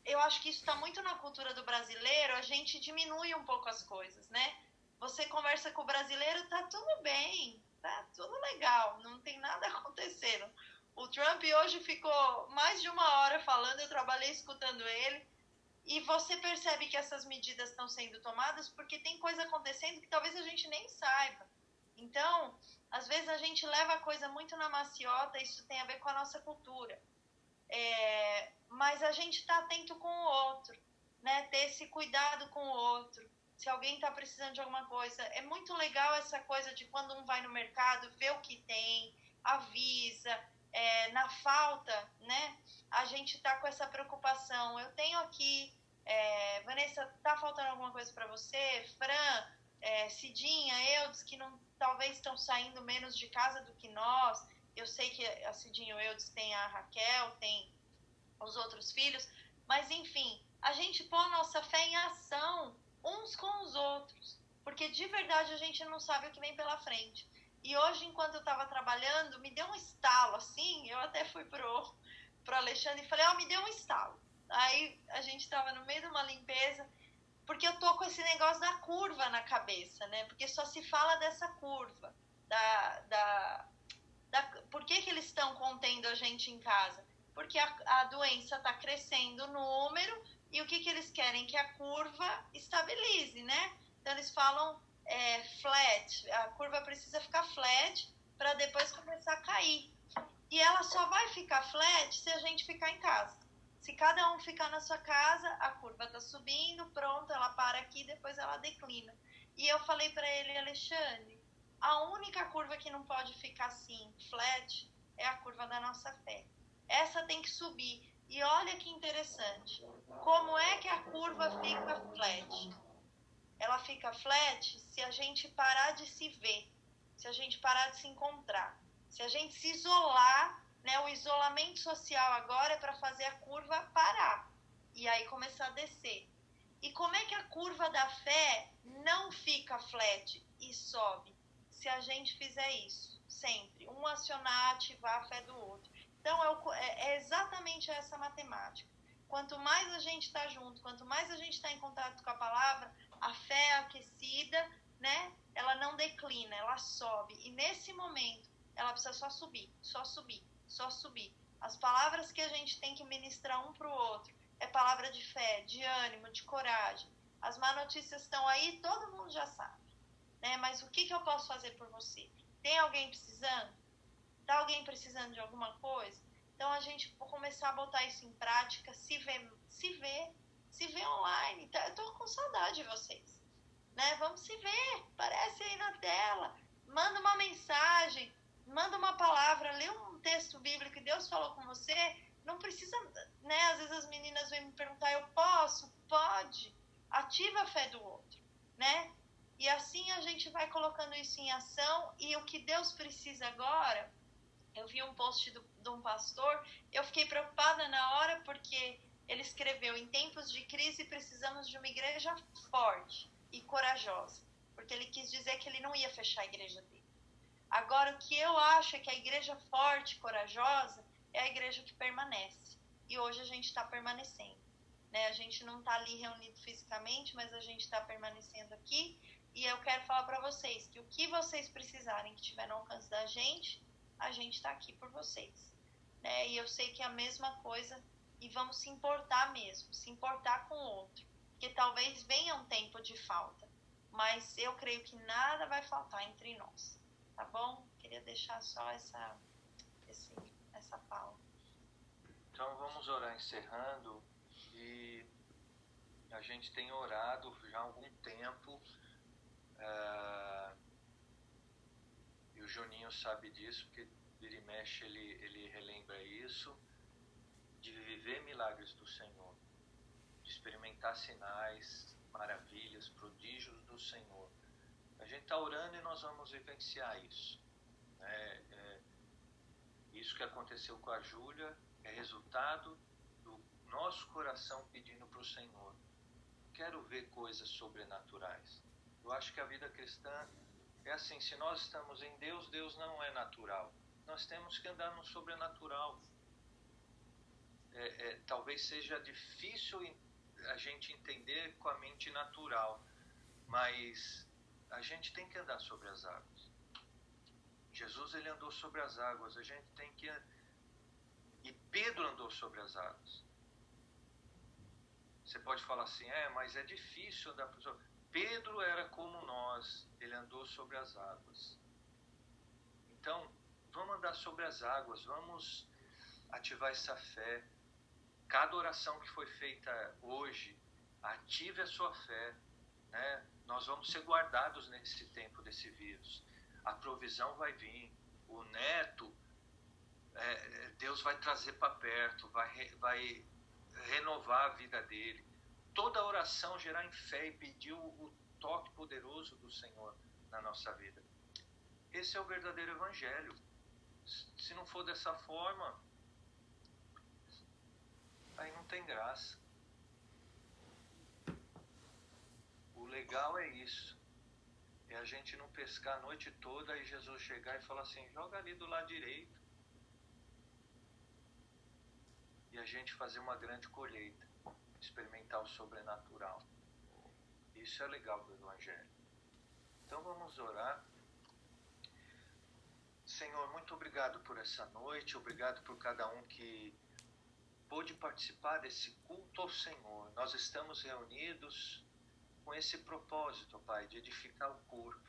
eu acho que isso está muito na cultura do brasileiro, a gente diminui um pouco as coisas, né? Você conversa com o brasileiro, tá tudo bem, tá tudo legal, não tem nada acontecendo. O Trump hoje ficou mais de 1 hora falando, eu trabalhei escutando ele, e você percebe que essas medidas estão sendo tomadas porque tem coisa acontecendo que talvez a gente nem saiba. Então, às vezes a gente leva a coisa muito na maciota, isso tem a ver com a nossa cultura. Mas a gente está atento com o outro, né? Ter esse cuidado com o outro, se alguém está precisando de alguma coisa. É muito legal essa coisa de quando um vai no mercado, vê o que tem, avisa, na falta, né? A gente está com essa preocupação. Eu tenho aqui, Vanessa, tá faltando alguma coisa para você? Fran, Cidinha, Eudes, que não, talvez estão saindo menos de casa do que nós. Eu sei que a Cidinha e o Eudes tem a Raquel, tem os outros filhos, mas enfim, a gente põe a nossa fé em ação uns com os outros, porque de verdade a gente não sabe o que vem pela frente. E hoje, enquanto eu estava trabalhando, me deu um estalo, assim, eu até fui pro Alexandre e falei, me deu um estalo. Aí a gente estava no meio de uma limpeza, porque eu tô com esse negócio da curva na cabeça, né? Porque só se fala dessa curva, por que eles estão contendo a gente em casa? Porque a doença está crescendo o número, e o que eles querem? Que a curva estabilize, né? Então eles falam flat, a curva precisa ficar flat para depois começar a cair. E ela só vai ficar flat se a gente ficar em casa. Se cada um ficar na sua casa, a curva está subindo, pronto, ela para aqui, depois ela declina. E eu falei para ele, Alexandre, a única curva que não pode ficar assim, flat, é a curva da nossa fé. Essa tem que subir. E olha que interessante. Como é que a curva fica flat? Ela fica flat se a gente parar de se ver, se a gente parar de se encontrar, se a gente se isolar, né? O isolamento social agora é para fazer a curva parar e aí começar a descer. E como é que a curva da fé não fica flat e sobe? Se a gente fizer isso, sempre. Um acionar, ativar a fé do outro. Então, é exatamente essa matemática. Quanto mais a gente está junto, quanto mais a gente está em contato com a palavra, a fé é aquecida, né? Ela não declina, ela sobe. E nesse momento, ela precisa só subir, só subir, só subir. As palavras que a gente tem que ministrar um para o outro é palavra de fé, de ânimo, de coragem. As má notícias estão aí, todo mundo já sabe, né? Mas o que eu posso fazer por você? Tem alguém precisando? Tá alguém precisando de alguma coisa? Então a gente começar a botar isso em prática, se ver online. Eu tô com saudade de vocês, né? Vamos se ver, aparece aí na tela, manda uma mensagem, manda uma palavra, lê um texto bíblico que Deus falou com você. Não precisa, né? Às vezes as meninas vêm me perguntar, eu posso? Pode. Ativa a fé do outro, né? E assim a gente vai colocando isso em ação. E o que Deus precisa agora, eu vi um post de um pastor, eu fiquei preocupada na hora porque ele escreveu, em tempos de crise precisamos de uma igreja forte e corajosa, porque ele quis dizer que ele não ia fechar a igreja dele. Agora, o que eu acho é que a igreja forte e corajosa é a igreja que permanece, e hoje a gente está permanecendo, né? A gente não está ali reunido fisicamente, mas a gente está permanecendo aqui, e eu quero falar para vocês que o que vocês precisarem que estiver no alcance da gente, a gente está aqui por vocês, né? E eu sei que é a mesma coisa, e vamos se importar mesmo, se importar com o outro, porque talvez venha um tempo de falta, mas eu creio que nada vai faltar entre nós, tá bom? Queria deixar só essa fala. Então vamos orar encerrando, e a gente tem orado já há algum tempo, e o Juninho sabe disso, porque vira e mexe ele relembra isso, de viver milagres do Senhor, de experimentar sinais, maravilhas, prodígios do Senhor. A gente está orando e nós vamos vivenciar isso, né? Isso que aconteceu com a Júlia é resultado do nosso coração pedindo para o Senhor. Quero ver coisas sobrenaturais. Eu acho que a vida cristã é assim, se nós estamos em Deus, Deus não é natural. Nós temos que andar no sobrenatural. Talvez seja difícil a gente entender com a mente natural, mas a gente tem que andar sobre as águas. Jesus, ele andou sobre as águas, a gente tem que... E Pedro andou sobre as águas. Você pode falar assim, mas é difícil andar sobre as águas. Pedro era como nós, ele andou sobre as águas. Então, vamos andar sobre as águas, vamos ativar essa fé. Cada oração que foi feita hoje, ative a sua fé. né? Nós vamos ser guardados nesse tempo desse vírus. A provisão vai vir. O neto, Deus vai trazer para perto, vai renovar a vida dele. Toda oração gerar em fé e pedir o toque poderoso do Senhor na nossa vida. Esse é o verdadeiro evangelho. Se não for dessa forma, aí não tem graça. O legal é isso. É a gente não pescar a noite toda e Jesus chegar e falar assim, joga ali do lado direito. E a gente fazer uma grande colheita. Experimentar o sobrenatural. Isso é legal do Evangelho. Então vamos orar. Senhor, muito obrigado por essa noite. Obrigado por cada um que pôde participar desse culto ao Senhor. Nós estamos reunidos com esse propósito, Pai, de edificar o corpo,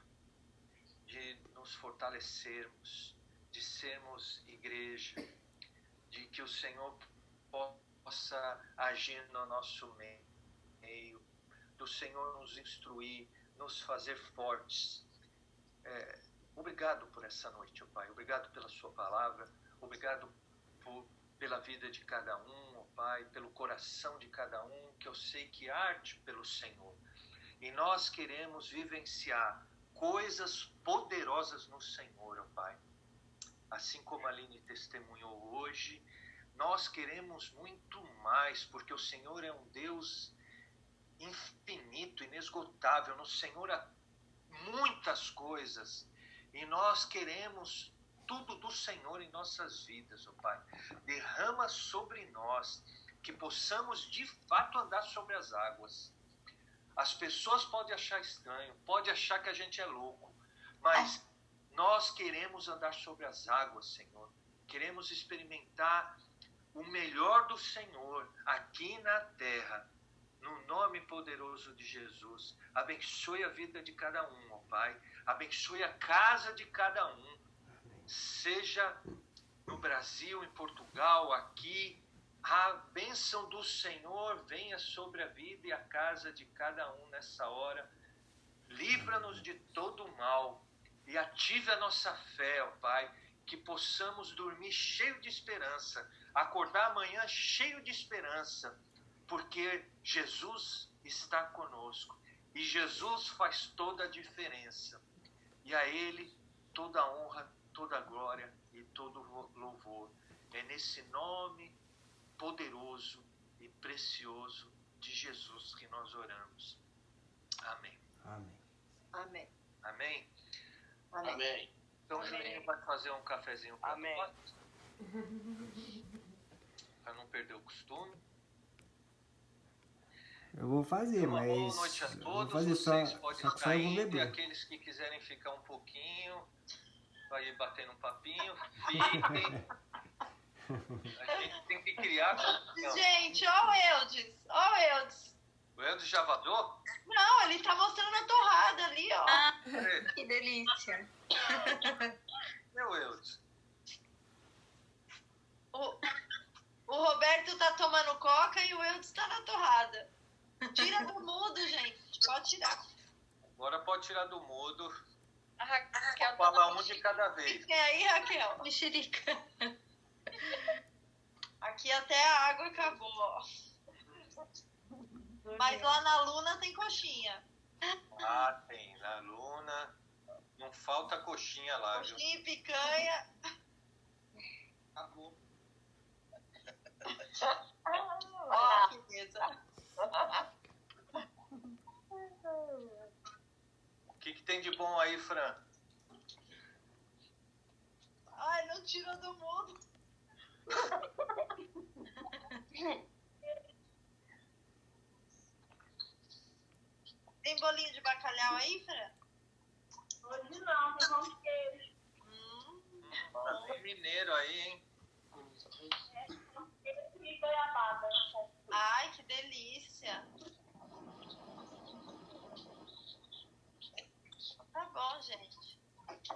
de nos fortalecermos, de sermos igreja, de que o Senhor possa agir no nosso meio, do Senhor nos instruir, nos fazer fortes. Obrigado por essa noite, ó Pai. Obrigado pela sua palavra. Obrigado pela vida de cada um, ó Pai, pelo coração de cada um, que eu sei que arde pelo Senhor. E nós queremos vivenciar coisas poderosas no Senhor, ó Pai. Assim como a Aline testemunhou hoje, nós queremos muito mais, porque o Senhor é um Deus infinito, inesgotável. No Senhor há muitas coisas. E nós queremos tudo do Senhor em nossas vidas, ó Pai. Derrama sobre nós, que possamos de fato andar sobre as águas. As pessoas podem achar estranho, podem achar que a gente é louco, mas nós queremos andar sobre as águas, Senhor. Queremos experimentar o melhor do Senhor aqui na terra, no nome poderoso de Jesus. Abençoe a vida de cada um, ó Pai. Abençoe a casa de cada um, seja no Brasil, em Portugal, aqui. A bênção do Senhor venha sobre a vida e a casa de cada um nessa hora. Livra-nos de todo o mal e ative a nossa fé, ó Pai, que possamos dormir cheio de esperança, acordar amanhã cheio de esperança, porque Jesus está conosco e Jesus faz toda a diferença. E a Ele toda a honra, toda a glória e todo o louvor. É nesse nome poderoso e precioso de Jesus que nós oramos. Amém. Amém. Amém. Amém? Amém. Amém. Então o Juninho vai fazer um cafezinho para Amém. nós. Para não perder o costume. Eu vou fazer, Uma mas boa noite a eu todos. vou fazer Vocês podem só que só eu vou sair. E beber. aqueles que quiserem ficar um pouquinho, vai bater um papinho, fiquem. A gente tem que criar. Não. Gente, ó o Eudes. Ó o Eudes. O Eudes já vazou? Não, ele tá mostrando a torrada ali, ó. Cadê? Que delícia. Meu Eudes. O Roberto tá tomando coca e o Eudes tá na torrada. Tira do mudo, gente. Pode tirar. Agora pode tirar do mudo. A Raquel Fala um de cada vez. Fiquem aí, Raquel. mexerica. Aqui até a água acabou, ó. Mas lá na Luna tem coxinha. Ah, tem. Na Luna. Não falta coxinha lá, viu? Coxinha e picanha. Acabou. Ó, que beleza. O que tem de bom aí, Fran? Ai, não tirou do mundo. Tem bolinho de bacalhau aí, Fran? Hoje não, tem pão de queijo. Tem mineiro aí, hein? Pão de queijo e goiabada. Ai, que delícia. Tá bom, gente.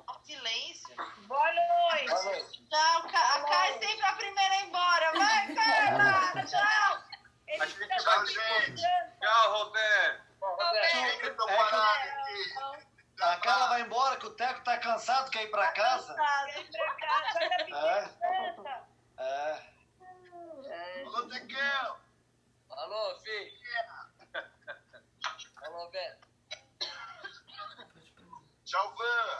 Ó, silêncio. Boa noite. Tchau, a Kai é sempre a primeira a ir embora. Vai, Carla. Tchau. A gente Tchau, vai. gente. Tchau, Roberto. Roberto. Carla vai embora, que o Teco tá cansado, quer ir pra casa. Vem pra cá, joga piquetanta. Alô, Tequel! Alô, filho. Alô, Beto. Tchau, Van!